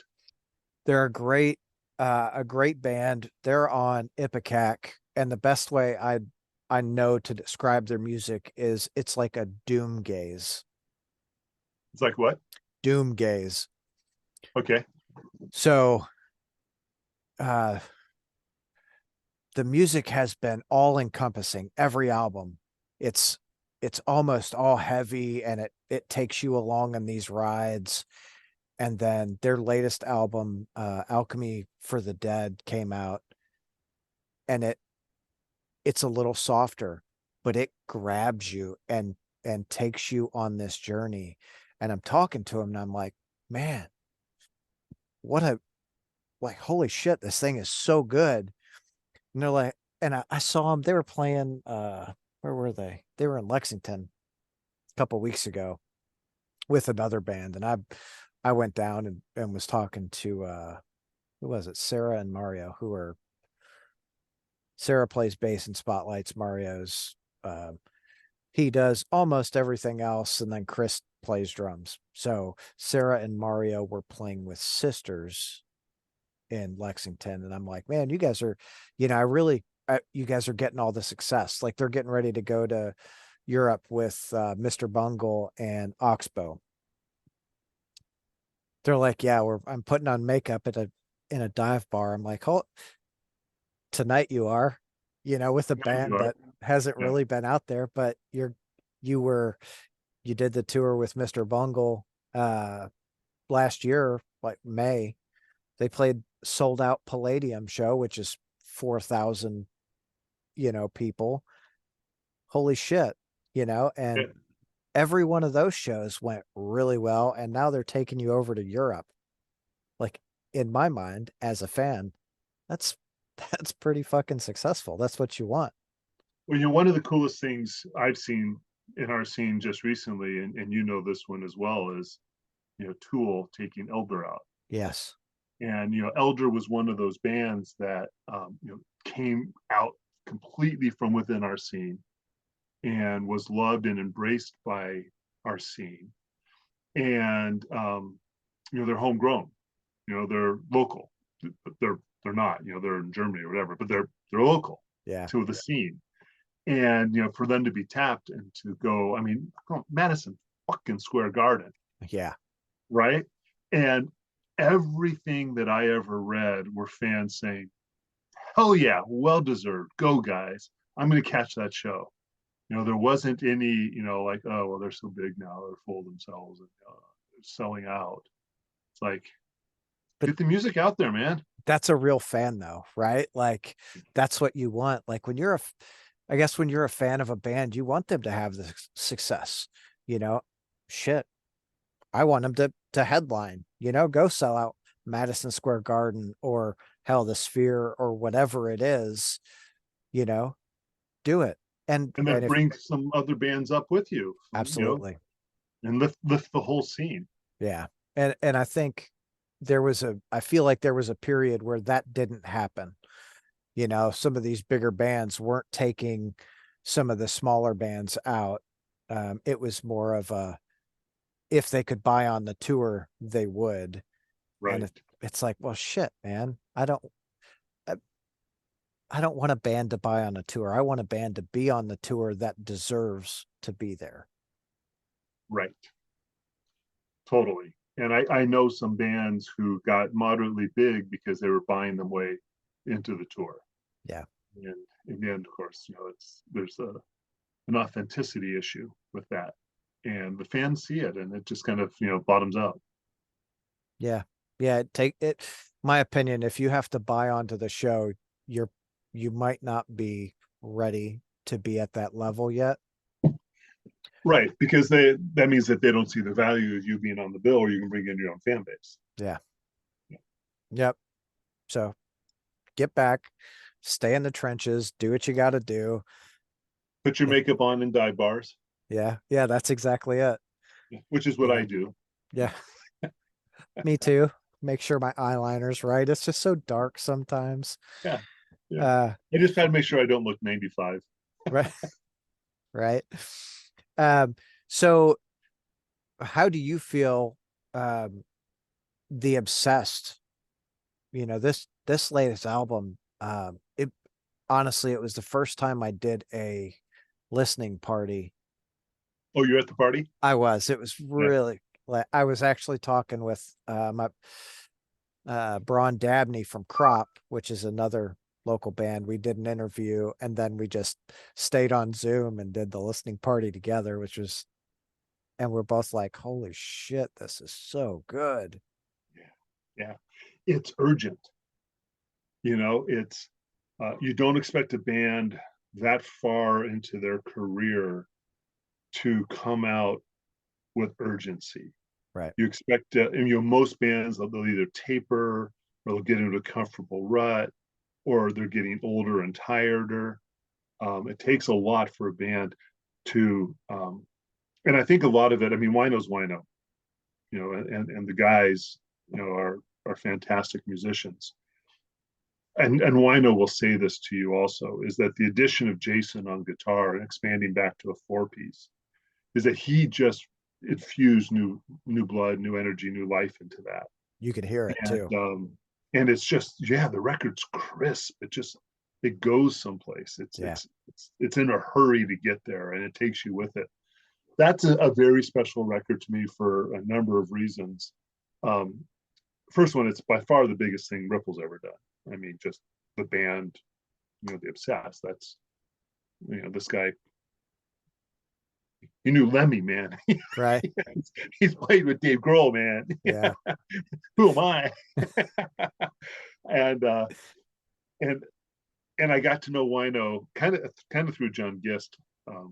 Speaker 1: They're a great band. They're on Ipecac, and the best way I know to describe their music is it's like a doom gaze.
Speaker 2: It's like what?
Speaker 1: Doom gaze.
Speaker 2: Okay.
Speaker 1: So uh the music has been all encompassing, every album. It's it's almost all heavy, and it takes you along on these rides. And then their latest album, Alchemy for the Dead, came out, and it's a little softer, but it grabs you and takes you on this journey. And I'm talking to him and I'm like, man, what a like holy shit, this thing is so good. And they're like, and I saw them, they were playing where were they? They were in Lexington a couple weeks ago with another band. And I went down and was talking to who was it? Sarah and Mario, who are Sarah plays bass and Spotlights. Mario's he does almost everything else, and then Chris plays drums. So Sarah and Mario were playing with Sisters in Lexington, and I'm like, man, you guys are, I really, you guys are getting all the success. Like they're getting ready to go to Europe with Mr. Bungle and Oxbow. They're like, yeah, I'm putting on makeup at a in a dive bar. I'm like, oh, tonight you are, with a
Speaker 2: Now you
Speaker 1: band
Speaker 2: are.
Speaker 1: that hasn't
Speaker 2: Yeah.
Speaker 1: really been out there, but you were you did the tour with Mr. Bungle last year, like May. They played sold out Palladium show, which is 4,000, people. Holy shit,
Speaker 2: Yeah.
Speaker 1: and every one of those shows went really well, and now they're taking you over to Europe. Like in my mind as a fan, that's that's pretty fucking successful. That's what you want.
Speaker 2: Well, one of the coolest things I've seen in our scene just recently, and this one as well, is Tool taking Elder out.
Speaker 1: Yes.
Speaker 2: And Elder was one of those bands that came out completely from within our scene and was loved and embraced by our scene. And they're homegrown. They're local, but they're not. They're in Germany or whatever, but they're local
Speaker 1: Yeah.
Speaker 2: to the scene. And for them to be tapped and to go, I mean, Madison fucking Square Garden,
Speaker 1: Yeah.
Speaker 2: right? And everything that I ever read were fans saying, "Hell yeah, well deserved, go guys! I'm going to catch that show." There wasn't any, like, oh well, they're so big now, they're full of themselves and they're selling out. It's like,
Speaker 1: But
Speaker 2: get the music out there, man.
Speaker 1: that's a real fan though, right? Like that's what you want. Like when I guess when you're a fan of a band, you want them to have the success, you know. Shit. I want them to headline, go sell out Madison Square Garden or hell the Sphere or whatever it is, you know, do it.
Speaker 2: And then
Speaker 1: And if
Speaker 2: bring some other bands up with you,
Speaker 1: absolutely.
Speaker 2: and lift the whole scene.
Speaker 1: Yeah. And I think I feel like there was a period where that didn't happen. Some of these bigger bands weren't taking some of the smaller bands out. It was more of a if they could buy on the tour, they would. And
Speaker 2: Right.
Speaker 1: it's like, well, shit, man. I, I don't want a band to buy on a tour. I want a band to be on the tour that deserves to be there.
Speaker 2: Right. Totally. And I know some bands who got moderately big because they were buying them way into the tour.
Speaker 1: Yeah.
Speaker 2: And again, of course, there's an authenticity issue with that. And the fans see it and it just kind of, bottoms out.
Speaker 1: Yeah. Yeah. Take it. My opinion, if you have to buy onto the show, you might not be ready to be at that level yet.
Speaker 2: Right. Because that means that they don't see the value of you being on the bill, or you can bring in your own fan base.
Speaker 1: Yeah. Yep. So get back, stay in the trenches, do what you got to do.
Speaker 2: Put your makeup on in dive bars.
Speaker 1: Yeah. Yeah. That's exactly it.
Speaker 2: Which is
Speaker 1: You
Speaker 2: what
Speaker 1: know,
Speaker 2: I do.
Speaker 1: yeah. Me too. Make sure my eyeliner's right. It's just so dark sometimes.
Speaker 2: Yeah. Yeah.
Speaker 1: Uh,
Speaker 2: I just try to make sure I don't look 95.
Speaker 1: right. Right. Um, so how do you feel the Obsessed, this latest album, honestly, it was the first time I did a listening party.
Speaker 2: Oh, you're at the party?
Speaker 1: It was
Speaker 2: Yeah.
Speaker 1: really like I was actually talking with my Braun Dabney from Crop, which is another local band. We did an interview and then we just stayed on Zoom and did the listening party together, which was, and we're both like, holy shit, this is so good.
Speaker 2: Yeah. Yeah. It's urgent. It's you don't expect a band that far into their career to come out with urgency.
Speaker 1: Right.
Speaker 2: You expect, most bands, they'll either taper or they'll get into a comfortable rut or they're getting older and tireder. It takes a lot for a band to, and I think a lot of it, I mean, Wino's Wino, and the guys, are fantastic musicians. And Wino will say this to you also, is that the addition of Jason on guitar and expanding back to a 4-piece is that he just infused new blood, new energy, new life into that.
Speaker 1: You could hear it
Speaker 2: And
Speaker 1: too.
Speaker 2: and it's just, yeah, the record's crisp. It goes someplace.
Speaker 1: Yeah.
Speaker 2: It's in a hurry to get there, and it takes you with it. That's a very special record to me for a number of reasons. Um, First one, it's by far the biggest thing Ripple's ever done. I mean, just the band, the Obsessed. That's, this guy, he knew Lemmy, man.
Speaker 1: Right.
Speaker 2: He's played with Dave Grohl, man.
Speaker 1: Yeah.
Speaker 2: Who am I? and and and I got to know Wino kind of through John Gist.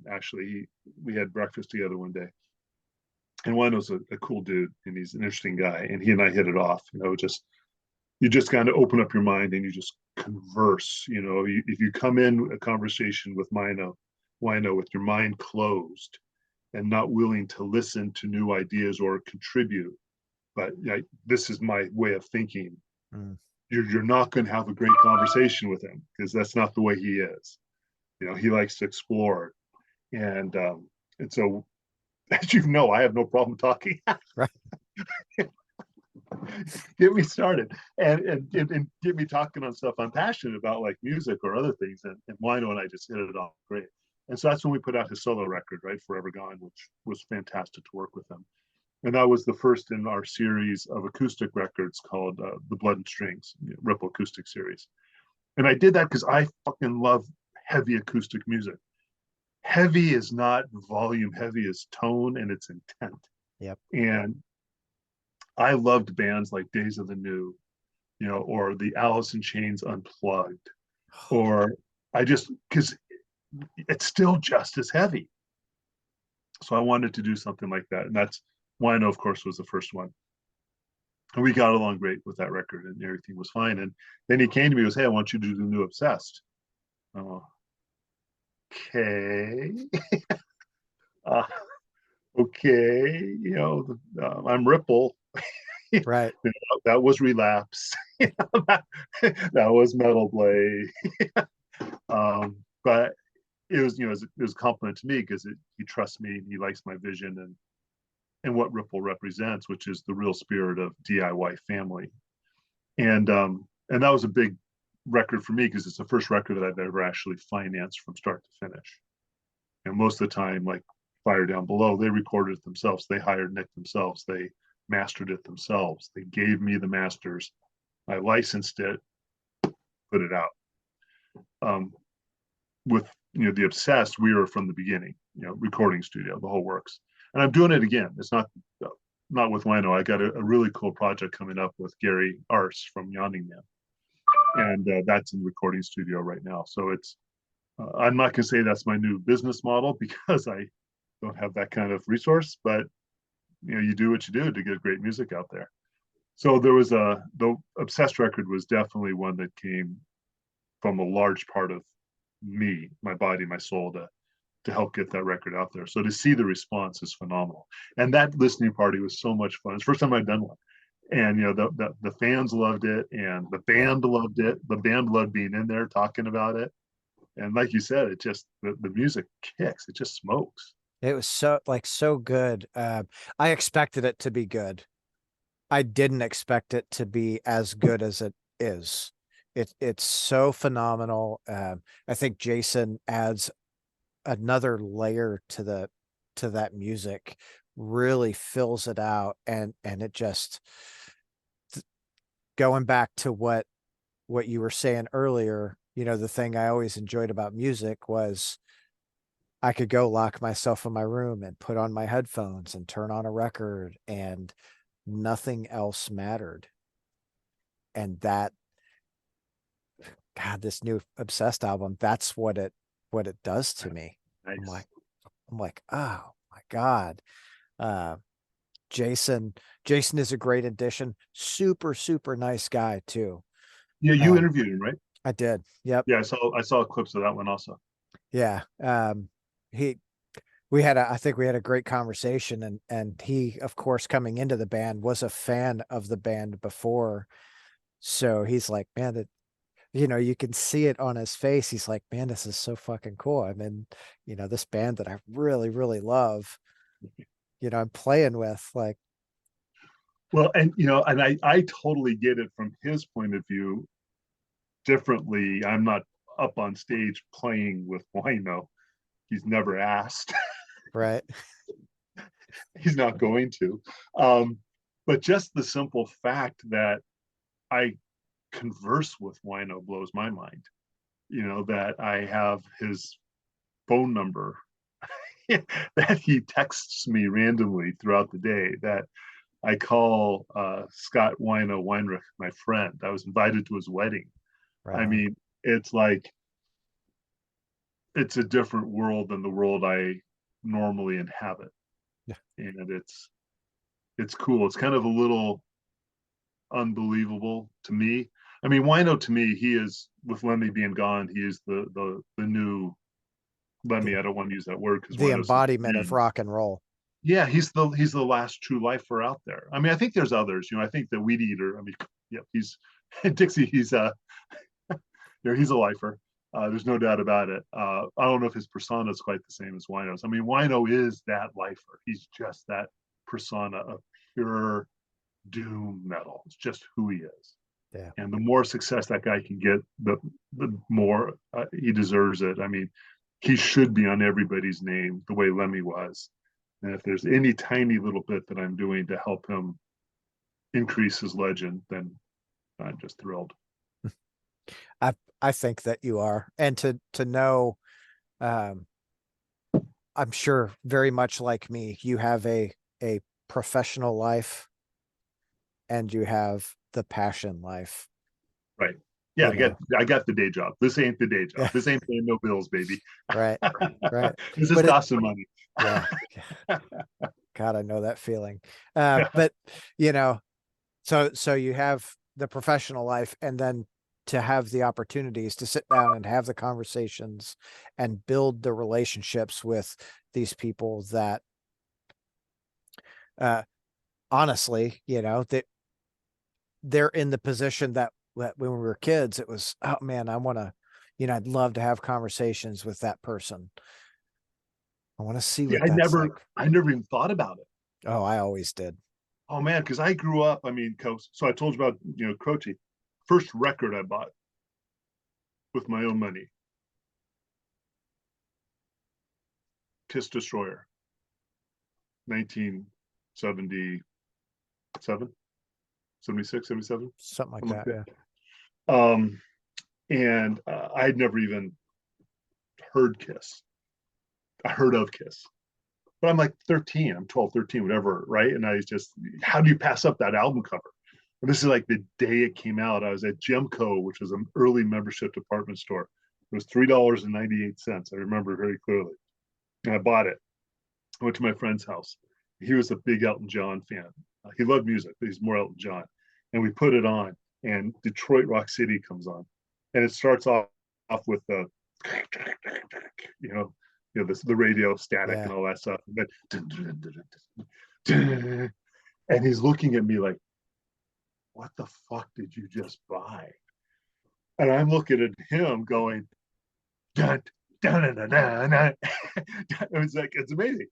Speaker 2: Actually, we had breakfast together one day, and Wino's a cool dude, and he's an interesting guy, and he and I hit it off. You just kind of open up your mind and you just converse. If you come in a conversation with Wino with your mind closed and not willing to listen to new ideas or contribute, but this is my way of thinking.
Speaker 1: Mm.
Speaker 2: You're not going to have a great conversation with him because that's not the way he is. He likes to explore, and so, as I have no problem talking.
Speaker 1: Right.
Speaker 2: Get me started and get me talking on stuff I'm passionate about, like music or other things. And Wino and I just hit it off great. And so that's when we put out his solo record, right, Forever Gone, which was fantastic to work with him. And that was the first in our series of acoustic records called the Blood and Strings, Ripple Acoustic Series. And I did that because I fucking love heavy acoustic music. Heavy is not volume, heavy is tone and its intent.
Speaker 1: Yep.
Speaker 2: And I loved bands like Days of the New, or the Alice in Chains Unplugged, or because it's still just as heavy. So I wanted to do something like that. And that's Wino, of course, was the first one. And we got along great with that record and everything was fine. And then he came to me and goes, hey, I want you to do the new Obsessed. Oh, okay. uh, okay. I'm Ripple.
Speaker 1: Right.
Speaker 2: That was Relapse. that was Metal Blade. But it was, it was a compliment to me because he trusts me and he likes my vision and what Ripple represents, which is the real spirit of DIY family. And that was a big record for me because it's the first record that I've ever actually financed from start to finish. And most of the time, like Fire Down Below, they recorded it themselves. They hired Nick themselves. They mastered it themselves. They gave me the masters. I licensed it, put it out. With the Obsessed, we were from the beginning, recording studio, the whole works. And I'm doing it again. It's not with Wino. I got a really cool project coming up with Gary Arce from Yawning Man, and that's in the recording studio right now. So it's I'm not going to say that's my new business model because I don't have that kind of resource, but you do what you do to get great music out there. So there was the Obsessed record was definitely one that came from a large part of me, my body, my soul to help get that record out there. So to see the response is phenomenal. And that listening party was so much fun. It's the first time I'd done one. And the fans loved it and the band loved it. The band loved being in there talking about it. And like you said, it just the music kicks, it just smokes.
Speaker 1: It was so good. I expected it to be good. I didn't expect it to be as good as it is. it's so phenomenal. I think Jason adds another layer to the to that music, really fills it out, and it just going back to what you were saying earlier, the thing I always enjoyed about music was I could go lock myself in my room and put on my headphones and turn on a record and nothing else mattered. And that, God, this new Obsessed album, that's what it does to me. I'm
Speaker 2: Nice.
Speaker 1: like, oh my God. Uh Jason, Jason is a great addition. Super, super nice guy too.
Speaker 2: Yeah, you
Speaker 1: Um,
Speaker 2: interviewed him, right?
Speaker 1: I did. Yep.
Speaker 2: Yeah, I saw clips of that one also.
Speaker 1: Yeah. He we had I think we had a great conversation, and he, of course, coming into the band was a fan of the band before. So he's like, man, that you can see it on his face. He's like, man, this is so fucking cool. I'm in, this band that I really, really love, I'm playing with. Like,
Speaker 2: Well, and and I totally get it from his point of view differently. I'm not up on stage playing with Wino. He's never asked.
Speaker 1: right.
Speaker 2: He's not going to. Um, but just the simple fact that I converse with Wino blows my mind. That I have his phone number, that he texts me randomly throughout the day, that I call Scott Weinrich my friend. I was invited to his wedding.
Speaker 1: Right
Speaker 2: I
Speaker 1: on.
Speaker 2: mean, it's like it's a different world than the world I normally inhabit,
Speaker 1: Yeah.
Speaker 2: and it's cool. It's kind of a little unbelievable to me. I mean, Wino to me, he is, with Lemmy being gone, he is the new Lemmy.
Speaker 1: The
Speaker 2: I don't want to use that word because
Speaker 1: the
Speaker 2: Wino's such a
Speaker 1: embodiment of
Speaker 2: genius.
Speaker 1: rock and roll.
Speaker 2: Yeah, he's the last true lifer out there. I mean, I think there's others. I think the Weed Eater. I mean, yeah, he's Dixie. He's a lifer. There's no doubt about it. I don't know if his persona is quite the same as Wino's. I mean, Wino is that lifer. He's just that persona of pure doom metal. It's just who he is.
Speaker 1: Yeah.
Speaker 2: And the more success that guy can get, the more he deserves it. I mean, he should be on everybody's name the way Lemmy was. And if there's any tiny little bit that I'm doing to help him increase his legend, then I'm just thrilled.
Speaker 1: I I think that you are. And to know, um, I'm sure very much like me, you have a professional life and you have the passion life,
Speaker 2: Right. Yeah,
Speaker 1: you know.
Speaker 2: I got the day job. This ain't the day job.
Speaker 1: Yeah,
Speaker 2: This ain't paying no bills, baby.
Speaker 1: right. Right.
Speaker 2: This is
Speaker 1: But it
Speaker 2: costing money.
Speaker 1: yeah, God, I know that feeling.
Speaker 2: Yeah.
Speaker 1: But so you have the professional life, and then to have the opportunities to sit down and have the conversations and build the relationships with these people that uh honestly, that they're in the position that when we were kids, it was, oh man, I want to, I'd love to have conversations with that person. I want to see
Speaker 2: See,
Speaker 1: what that's like.
Speaker 2: I never even thought about it.
Speaker 1: Oh, I always did.
Speaker 2: Oh man, because I grew up. I mean, so I told you about Croce. First record I bought with my own money, Kiss Destroyer, 1977, 76, 77,
Speaker 1: Something like
Speaker 2: something
Speaker 1: that.
Speaker 2: like
Speaker 1: Yeah.
Speaker 2: that. And I'd never even heard Kiss. I heard of Kiss, but I'm like 13, I'm 12, 13, whatever, right? And I just, how do you pass up that album cover? And this is like the day it came out. I was at Jim Croce, which was an early membership department store. It was $3.98. I remember very clearly. And I bought it. I went to my friend's house. He was a big Elton John fan. He loved music, but he's more Elton John. And we put it on, and Detroit Rock City comes on. And it starts off with the, you know, the radio static
Speaker 1: Yeah.
Speaker 2: and all that stuff. And he's looking at me like, what the fuck did you just buy? And I'm looking at him going, dun, dun, dun, dun, dun. It was like, it's amazing.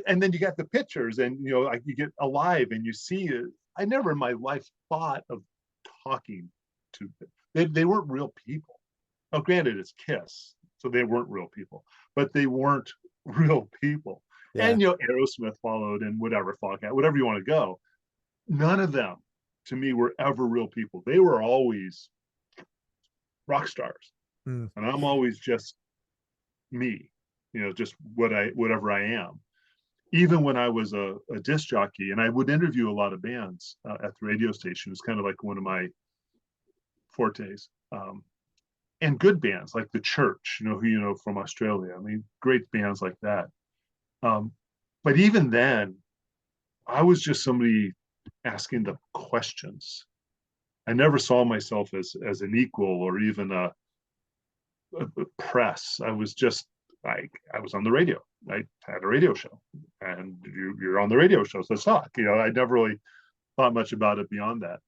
Speaker 2: And then you got the pictures, and like you get alive and you see it. I never in my life thought of talking to They weren't real people. Now, granted, it's Kiss, so they weren't real people, but they weren't real people.
Speaker 1: Yeah.
Speaker 2: And Aerosmith followed, and whatever, Foghat, whatever you want to go. None of them, to me, were ever real people. They were always rock stars,
Speaker 1: Mm.
Speaker 2: and I'm always just me, just whatever I am. Even when I was a disc jockey, and I would interview a lot of bands at the radio station. It's kind of like one of my fortes. And good bands like the Church, who from Australia. I mean, great bands like that. But even then, I was just somebody asking the questions. I never saw myself as an equal or even a press. I was just like, I was on the radio. I had a radio show, and you're on the radio show, so talk. I never really thought much about it beyond that.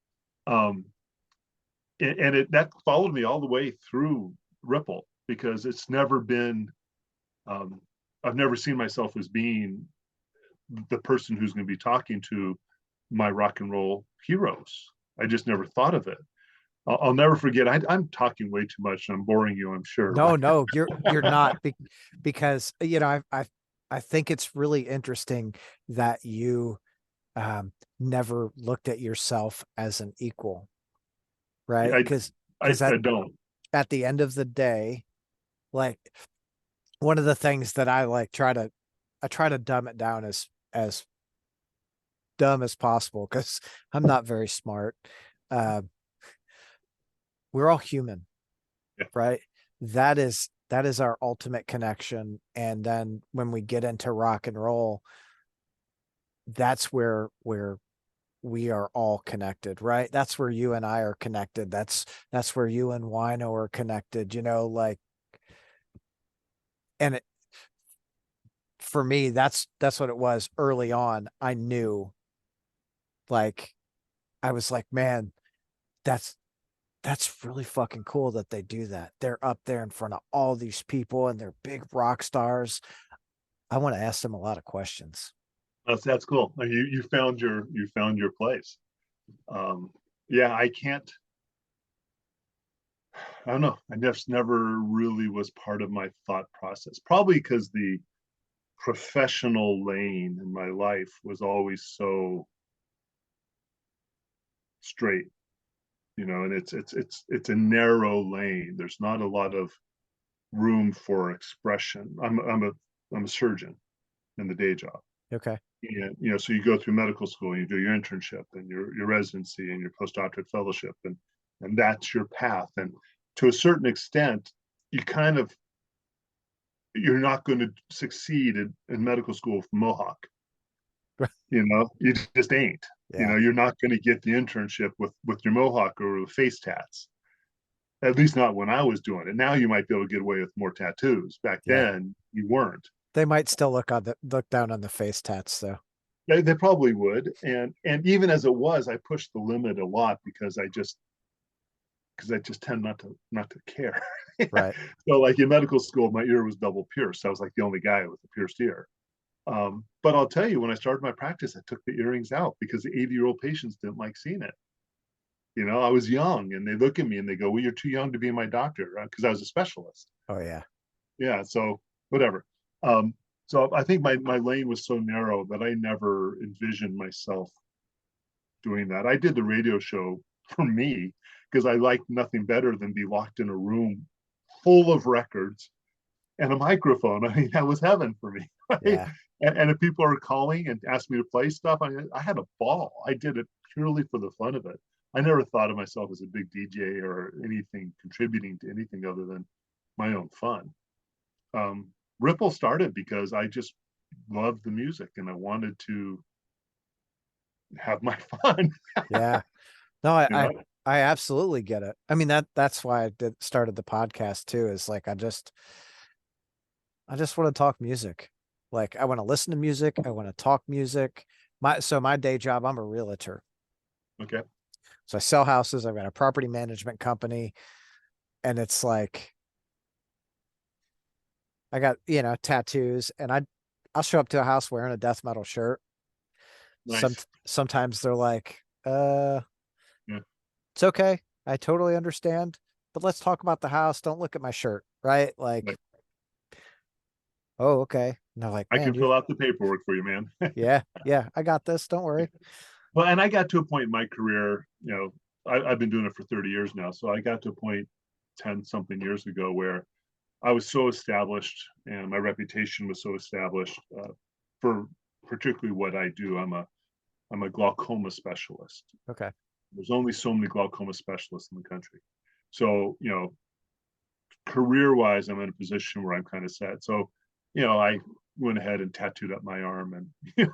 Speaker 2: Um, and that followed me all the way through Ripple, because it's never been. I've never seen myself as being the person who's going to be talking to my rock and roll heroes. I just never thought of it. I'll never forget. I'm talking way too much. I'm boring you, I'm sure.
Speaker 1: No, you're not, because I think it's really interesting that you never looked at yourself as an equal, right?
Speaker 2: I,
Speaker 1: Because
Speaker 2: I don't.
Speaker 1: at the end of the day, like, one of the things that I like I try to dumb it down as dumb as possible, because I'm not very smart. Uh, we're all human,
Speaker 2: Yeah.
Speaker 1: right? That is our ultimate connection. And then when we get into rock and roll, that's where we are all connected, right? That's where you and I are connected. That's where you and Wino are connected, like, and for me, that's what it was early on. I knew, like, I was like, man, that's really fucking cool that they do that. They're up there in front of all these people and they're big rock stars. I want to ask them a lot of questions.
Speaker 2: That's cool. You found your place. Yeah, I can't. I don't know. I just never really was part of my thought process. Probably because the professional lane in my life was always so straight, and it's a narrow lane. There's not a lot of room for expression. I'm a surgeon in the day job.
Speaker 1: Okay.
Speaker 2: And so you go through medical school, and you do your internship and your residency and your postdoctorate fellowship, and that's your path. And to a certain extent, you're not going to succeed in medical school with Mohawk. You just ain't.
Speaker 1: Yeah.
Speaker 2: You're not going to get the internship with your Mohawk or with face tats. At least not when I was doing it. Now you might be able to get away with more tattoos. Back
Speaker 1: Yeah.
Speaker 2: then, you weren't.
Speaker 1: They might still look down on the face tats though.
Speaker 2: They probably would, and even as it was, I pushed the limit a lot because I just tend not to care.
Speaker 1: Right.
Speaker 2: So, like in medical school, my ear was double pierced. I was like the only guy with a pierced ear. But I'll tell you, when I started my practice, I took the earrings out because the 80-year-old patients didn't like seeing it. I was young, and they look at me and they go, "Well, you're too young to be my doctor," right? Because I was a specialist.
Speaker 1: Oh yeah.
Speaker 2: Yeah. So whatever. So I think my lane was so narrow that I never envisioned myself doing that. I did the radio show for me because I liked nothing better than be locked in a room full of records and a microphone. I mean, that was heaven for me. Right?
Speaker 1: Yeah.
Speaker 2: And if people are calling and asking me to play stuff, I had a ball. I did it purely for the fun of it. I never thought of myself as a big DJ or anything contributing to anything other than my own fun. Ripple started because I just loved the music and I wanted to have my fun.
Speaker 1: Yeah. No,
Speaker 2: you know?
Speaker 1: I absolutely get it. I mean, that's why I started the podcast too, is like, I just want to talk music. Like, I want to listen to music. I want to talk music. My day job, I'm a realtor.
Speaker 2: Okay.
Speaker 1: So I sell houses. I've got a property management company, and it's like, I got, tattoos, and I'll show up to a house wearing a death metal shirt.
Speaker 2: Nice.
Speaker 1: Sometimes they're like,
Speaker 2: Yeah.
Speaker 1: it's okay. I totally understand, but let's talk about the house. Don't look at my shirt, right? Like,
Speaker 2: Like,
Speaker 1: oh, okay. No, like,
Speaker 2: I
Speaker 1: man,
Speaker 2: can fill out the paperwork for you, man.
Speaker 1: yeah, yeah, I got this. Don't worry.
Speaker 2: Well, and I got to a point in my career, I've been doing it for 30 years now. So I got to a point 10 something years ago where I was so established and my reputation was so established for particularly what I do. I'm a glaucoma specialist.
Speaker 1: Okay.
Speaker 2: There's only so many glaucoma specialists in the country. So, career wise, I'm in a position where I'm kind of set. So, I went ahead and tattooed up my arm and,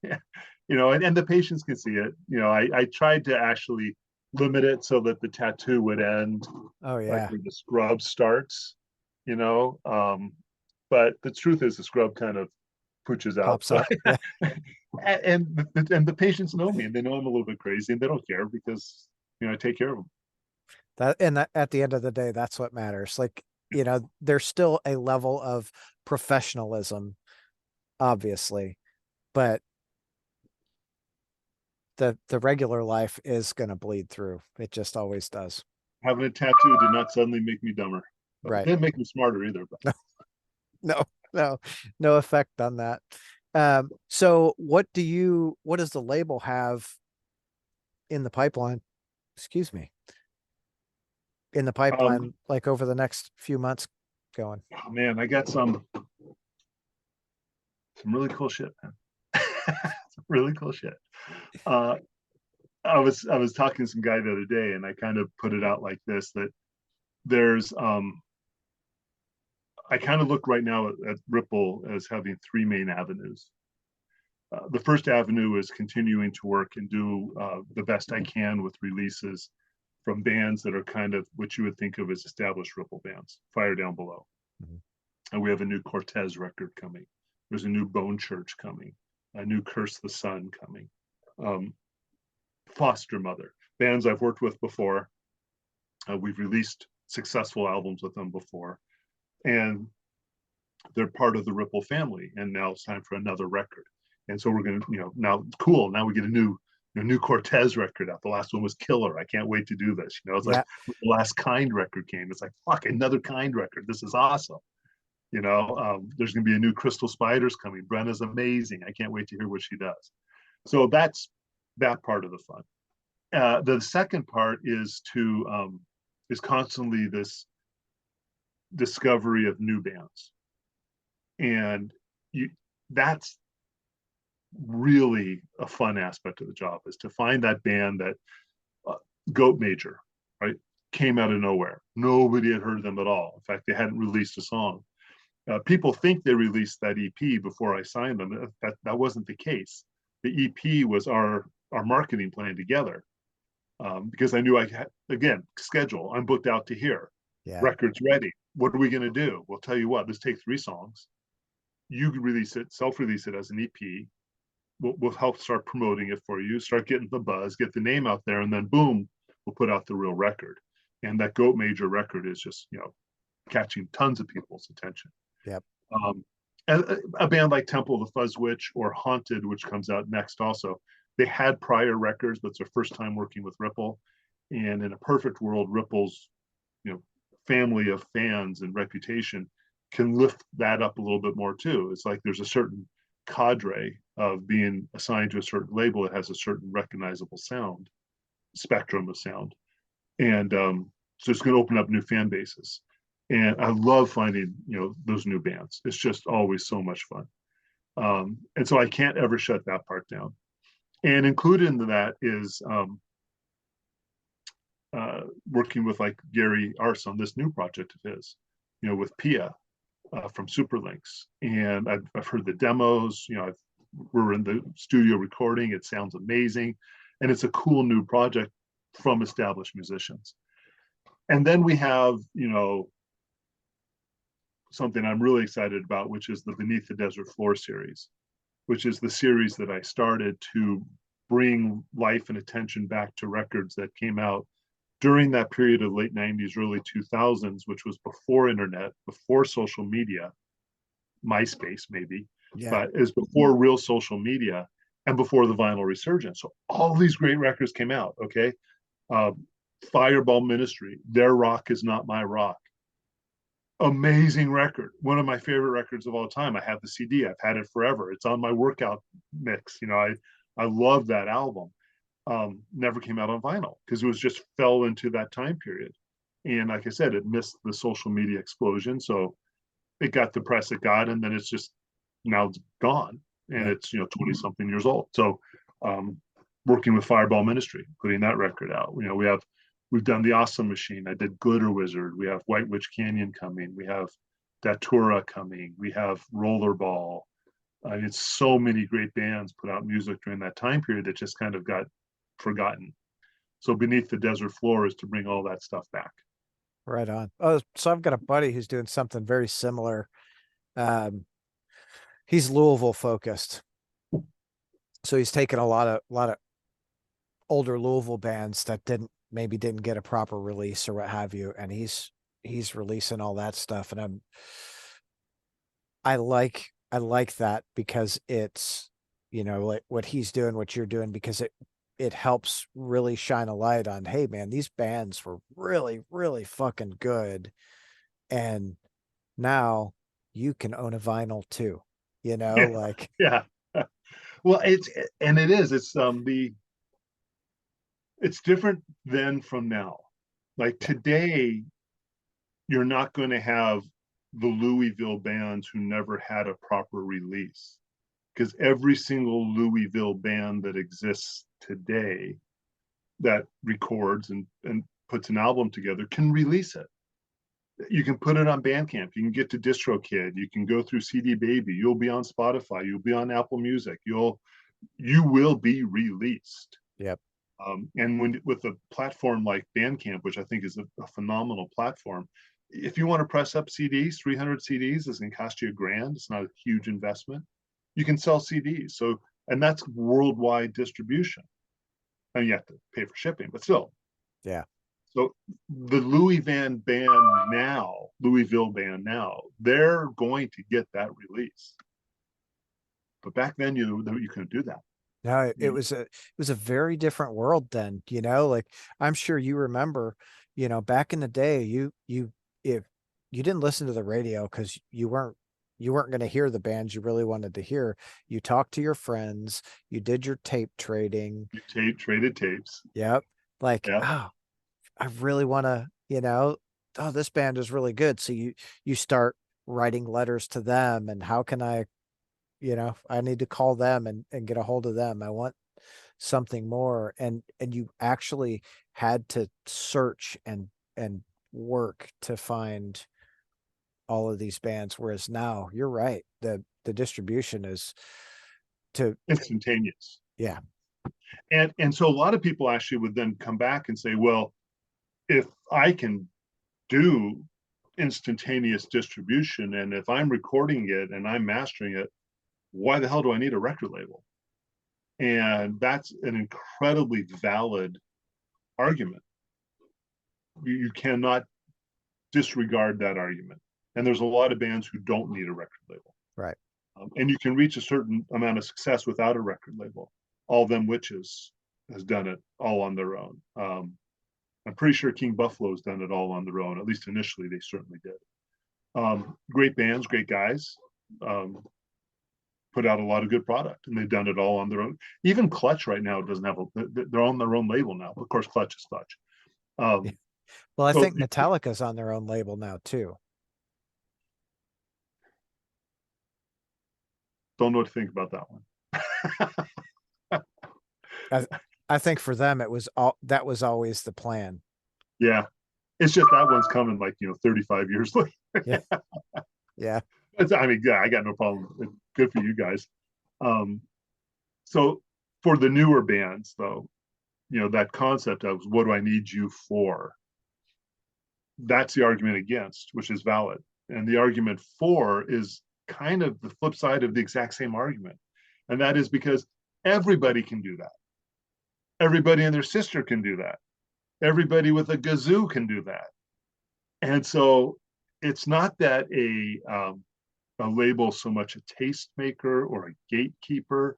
Speaker 2: yeah, and the patients can see it. I tried to actually limit it so that the tattoo would end
Speaker 1: Oh
Speaker 2: like
Speaker 1: yeah.
Speaker 2: where the scrub starts, you know. But the truth is the scrub kind of pooches out.
Speaker 1: Pops
Speaker 2: So
Speaker 1: up. Yeah.
Speaker 2: and the patients know me and they know I'm a little bit crazy and they don't care because I take care of them.
Speaker 1: That and that, at the end of the day, that's what matters. Like, there's still a level of professionalism, obviously, but the regular life is gonna bleed through. It just always does.
Speaker 2: Having a tattoo did not suddenly make me dumber. But it
Speaker 1: Right.
Speaker 2: didn't make me smarter either. But
Speaker 1: No, no, no effect on that. So what does the label have in the pipeline? Excuse me, in the
Speaker 2: um,
Speaker 1: pipeline, like over the next few months going.
Speaker 2: oh, man, I got some really cool shit, man. Some really cool shit. Uh, I was talking to some guy the other day, and I kind of put it out like this that there's I kind of look right now at Ripple as having three main avenues. The first avenue is continuing to work and do the best I can with releases from bands that are kind of what you would think of as established Ripple bands, Fire Down Below.
Speaker 1: Mhm.
Speaker 2: And we have a new Cortez record coming. There's a new Bone Church coming, a new Curse the Sun coming. Um, Foster Mother, bands I've worked with before. We've released successful albums with them before. And they're part of the Ripple family. And now it's time for another record. And so we're going to, now it's cool. Now we get a new Cortez record out. The last one was killer. I can't wait to do this. It's like
Speaker 1: Yeah,
Speaker 2: the last Kind record came. It's like, fuck, another Kind record. This is awesome. There's going to be a new Crystal Spiders coming. Brenna's amazing. I can't wait to hear what she does. So that's that part of the fun. The second part is constantly this discovery of new bands, and you that's really a fun aspect of the job is to find that band that uh, Goat Major, right, came out of nowhere. Nobody had heard of them at all. In fact, they hadn't released a song. People think they released that EP before I signed them. That wasn't the case. The EP was our marketing plan together, because I knew I had, again, schedule. I'm booked out to here.
Speaker 1: yeah,
Speaker 2: Records ready. What are we going to do? We'll tell you what. Let's take 3 songs. You release it, self-release it as an EP. We'll help start promoting it for you. Start getting the buzz, get the name out there, and then boom, we'll put out the real record. And that Goat Major record is just catching tons of people's attention.
Speaker 1: yep.
Speaker 2: Um, a band like Temple of the Fuzz Witch or Haunted, which comes out next also, they had prior records, but it's their first time working with Ripple. And in a perfect world, Ripple's family of fans and reputation can lift that up a little bit more too. It's like there's a certain cadre of being assigned to a certain label. It has a certain recognizable sound, spectrum of sound. And so it's going to open up new fan bases. And I love finding, those new bands. It's just always so much fun. And so I can't ever shut that part down. And included in that is working with like Gary Arce on this new project of his, with Pia from Superlinks. And I've heard the demos, we're in the studio recording. It sounds amazing. And it's a cool new project from established musicians. And then we have, something I'm really excited about, which is the Beneath the Desert Floor series, which is the series that I started to bring life and attention back to records that came out during that period of late 90s, early 2000s, which was before internet, before social media, MySpace maybe,
Speaker 1: Yeah.
Speaker 2: but is before real social media and before the vinyl resurgence. So all these great records came out, okay? Fireball Ministry, Their Rock Is Not My Rock. Amazing record. One of my favorite records of all time. I have the CD. I've had it forever. It's on my workout mix. I love that album. Never came out on vinyl because it was just fell into that time period. And like I said, it missed the social media explosion. So it got the press it got, and then it's just now it's gone. And
Speaker 1: Yep.
Speaker 2: it's 20 something years old. So working with Fireball Ministry, putting that record out. We've done the Awesome Machine. I did Glitter Wizard. We have White Witch Canyon coming. We have Datura coming. We have Rollerball. It's so many great bands put out music during that time period that just kind of got forgotten. So Beneath the Desert Floor is to bring all that stuff back.
Speaker 1: Right on. Oh, so I've got a buddy who's doing something very similar. Um, he's Louisville focused. So he's taken a lot of older Louisville bands that maybe didn't get a proper release or what have you, and he's releasing all that stuff. And I like that because it's, like what he's doing, what you're doing, because it helps really shine a light on, hey man, these bands were really, really fucking good. And now you can own a vinyl too,
Speaker 2: Yeah,
Speaker 1: like,
Speaker 2: yeah. Well, it's different then from now. Like
Speaker 1: yeah,
Speaker 2: today, you're not going to have the Louisville bands who never had a proper release, because every single Louisville band that exists today that records and puts an album together can release it. You can put it on Bandcamp. You can get to DistroKid. You can go through CD Baby. You'll be on Spotify. You'll be on Apple Music. You will be released.
Speaker 1: yep,
Speaker 2: And with a platform like Bandcamp, which I think is a phenomenal platform, if you want to press up CDs, 300 CDs is going to cost you $1,000. It's not a huge investment. You can sell CDs. So, and that's worldwide distribution. And you have to pay for shipping, but still.
Speaker 1: yeah.
Speaker 2: So the Louisville band now, they're going to get that release. But back then, you couldn't do that.
Speaker 1: No, it
Speaker 2: You,
Speaker 1: was a very different world then, like I'm sure you remember, back in the day, if you didn't listen to the radio because you weren't going to hear the bands you really wanted to hear. You talked to your friends, you did your tape trading.
Speaker 2: traded tapes.
Speaker 1: Yep. Like,
Speaker 2: Yeah.
Speaker 1: oh, I really want to, oh, this band is really good. So you start writing letters to them, and how can I need to call them and get a hold of them. I want something more. And you actually had to search and work to find all of these bands. Whereas now, you're right. The distribution is to,
Speaker 2: Instantaneous.
Speaker 1: yeah,
Speaker 2: And so a lot of people actually would then come back and say, well, if I can do instantaneous distribution, and if I'm recording it and I'm mastering it, why the hell do I need a record label? And that's an incredibly valid argument. You cannot disregard that argument. And there's a lot of bands who don't need a record label.
Speaker 1: right.
Speaker 2: And you can reach a certain amount of success without a record label. All Them Witches has done it all on their own. I'm pretty sure King Buffalo's done it all on their own. At least initially, they certainly did. Great bands, great guys. Put out a lot of good product, and they've done it all on their own. Even Clutch right now doesn't have they're on their own label now. Of course, Clutch is Clutch.
Speaker 1: Yeah. Well, I
Speaker 2: So
Speaker 1: think Metallica's on their own label now too.
Speaker 2: don't know what to think about that one.
Speaker 1: I I think for them that was always the plan.
Speaker 2: Yeah, it's just that one's coming like 35 years later.
Speaker 1: Yeah. Yeah.
Speaker 2: I mean, yeah, I got no problem. Good for you guys. Um, so for the newer bands, though, that concept of what do I need you for? That's the argument against, which is valid. And the argument for is kind of the flip side of the exact same argument. And that is because everybody can do that. Everybody and their sister can do that. Everybody with a gazoo can do that. And so it's not that a label so much a tastemaker or a gatekeeper,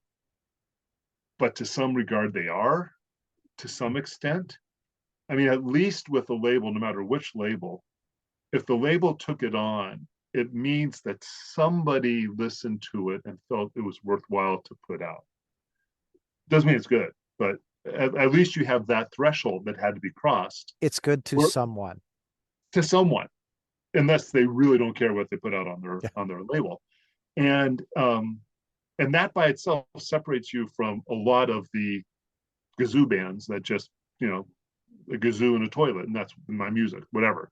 Speaker 2: but to some regard they are, to some extent. I mean, at least with the label, no matter which label, if the label took it on, it means that somebody listened to it and felt it was worthwhile to put out. Doesn't mean it's good, but at least you have that threshold that had to be crossed.
Speaker 1: It's good to
Speaker 2: Or
Speaker 1: someone.
Speaker 2: to someone, unless they really don't care what they put out
Speaker 1: Yeah.
Speaker 2: on their label. And that by itself separates you from a lot of the kazoo bands that just, a kazoo in a toilet and that's my music, whatever,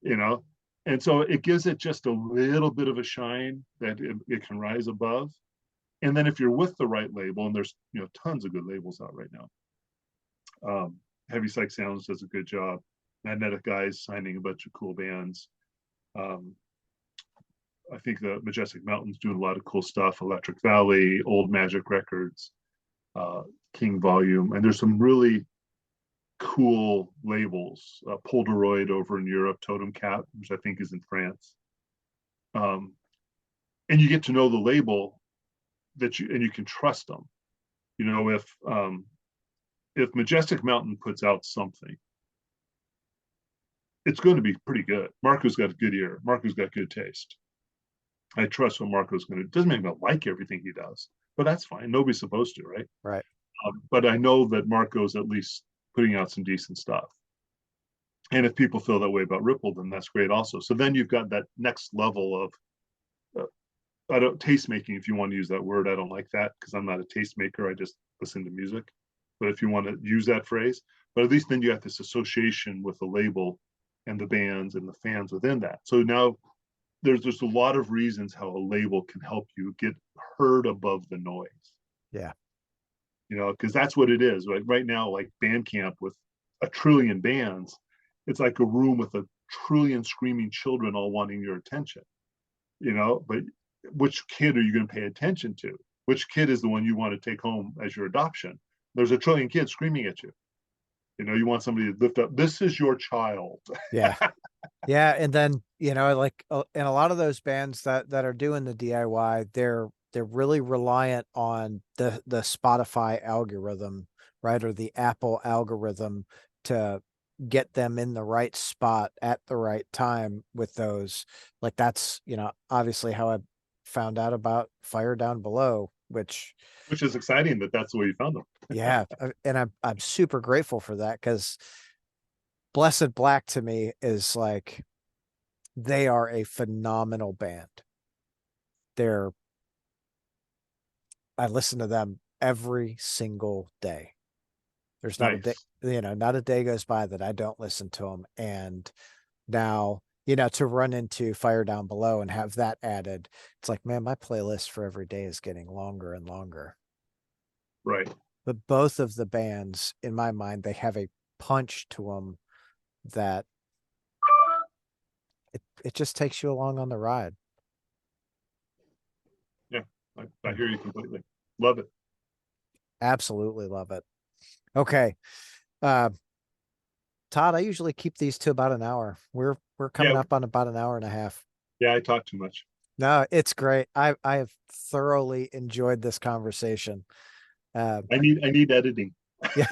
Speaker 2: you know. And so it gives it just a little bit of a shine that it can rise above. And then if you're with the right label, and there's tons of good labels out right now. Heavy Psych Sounds does a good job. Magnetic Guys signing a bunch of cool bands. I think the Majestic Mountains doing a lot of cool stuff. Electric Valley, Old Magic Records, King Volume, and there's some really cool labels. Polaroid over in Europe, Totem Cat, which I think is in France. And you get to know the label and you can trust them. If Majestic Mountain puts out something, it's going to be pretty good. Marco's got a good ear. Marco's got good taste. I trust what Marco's going to do. Doesn't mean I'm going to like everything he does, but that's fine. Nobody's supposed to, right?
Speaker 1: Right.
Speaker 2: But I know that Marco's at least putting out some decent stuff. And if people feel that way about Ripple, then that's great also. So then you've got that next level of tastemaking, if you want to use that word. I don't like that because I'm not a tastemaker. I just listen to music. But if you want to use that phrase, but at least then you have this association with the label and the bands and the fans within that. So now there's just a lot of reasons how a label can help you get heard above the noise.
Speaker 1: Yeah.
Speaker 2: Because that's what it is. Right now, like Bandcamp with a trillion bands, it's like a room with a trillion screaming children all wanting your attention. But which kid are you going to pay attention to? Which kid is the one you want to take home as your adoption? There's a trillion kids screaming at you. You want somebody to lift up. This is your child.
Speaker 1: Yeah. Yeah. And then, like in a lot of those bands that are doing the DIY, they're really reliant on the Spotify algorithm, right? Or the Apple algorithm to get them in the right spot at the right time with those. Like that's, obviously how I found out about Fire Down Below, which
Speaker 2: is exciting that's the way you found them.
Speaker 1: Yeah. And I'm super grateful for that because Blessed Black to me is like, they are a phenomenal band. I listen to them every single day. There's not a day,
Speaker 2: Nice.
Speaker 1: not a day goes by that I don't listen to them. And now, to run into Fire Down Below and have that added, it's like, man, my playlist for every day is getting longer and longer.
Speaker 2: Right.
Speaker 1: But both of the bands, in my mind, they have a punch to them that it just takes you along on the ride.
Speaker 2: Yeah, I hear you completely. Love it.
Speaker 1: Absolutely love it. Okay. Todd, I usually keep these to about an hour. We're coming up on about an hour and a half.
Speaker 2: Yeah, I talk too much.
Speaker 1: No, it's great. I have thoroughly enjoyed this conversation.
Speaker 2: I need editing.
Speaker 1: Yeah.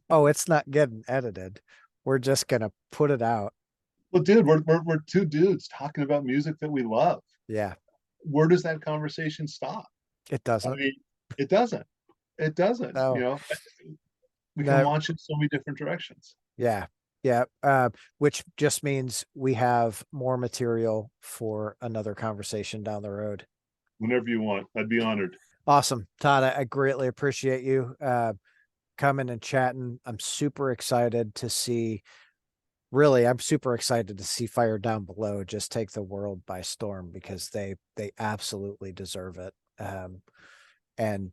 Speaker 1: Oh, it's not getting edited. We're just gonna put it out.
Speaker 2: Well, dude, we're two dudes talking about music that we love.
Speaker 1: Yeah.
Speaker 2: Where does that conversation stop?
Speaker 1: It
Speaker 2: I
Speaker 1: doesn't.
Speaker 2: mean, it doesn't. It doesn't.
Speaker 1: No.
Speaker 2: We can
Speaker 1: No.
Speaker 2: launch in so many different directions.
Speaker 1: Yeah. Yeah. Which just means we have more material for another conversation down the road.
Speaker 2: Whenever you want, I'd be honored.
Speaker 1: Awesome. Todd, I greatly appreciate you coming and chatting. I'm super excited to see Fire Down Below just take the world by storm because they absolutely deserve it. And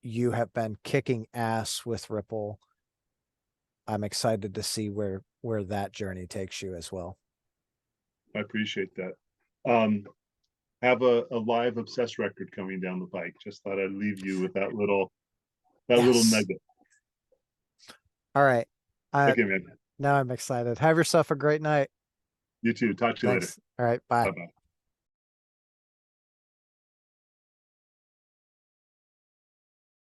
Speaker 1: you have been kicking ass with Ripple. I'm excited to see where that journey takes you as well.
Speaker 2: I appreciate that. Have a live Obsessed record coming down the pike. Just thought I'd leave you with that little nugget.
Speaker 1: All right.
Speaker 2: Okay, man.
Speaker 1: Now I'm excited. Have yourself a great night.
Speaker 2: You too. Talk to you later.
Speaker 1: Thanks. All right. Bye.
Speaker 2: Bye-bye.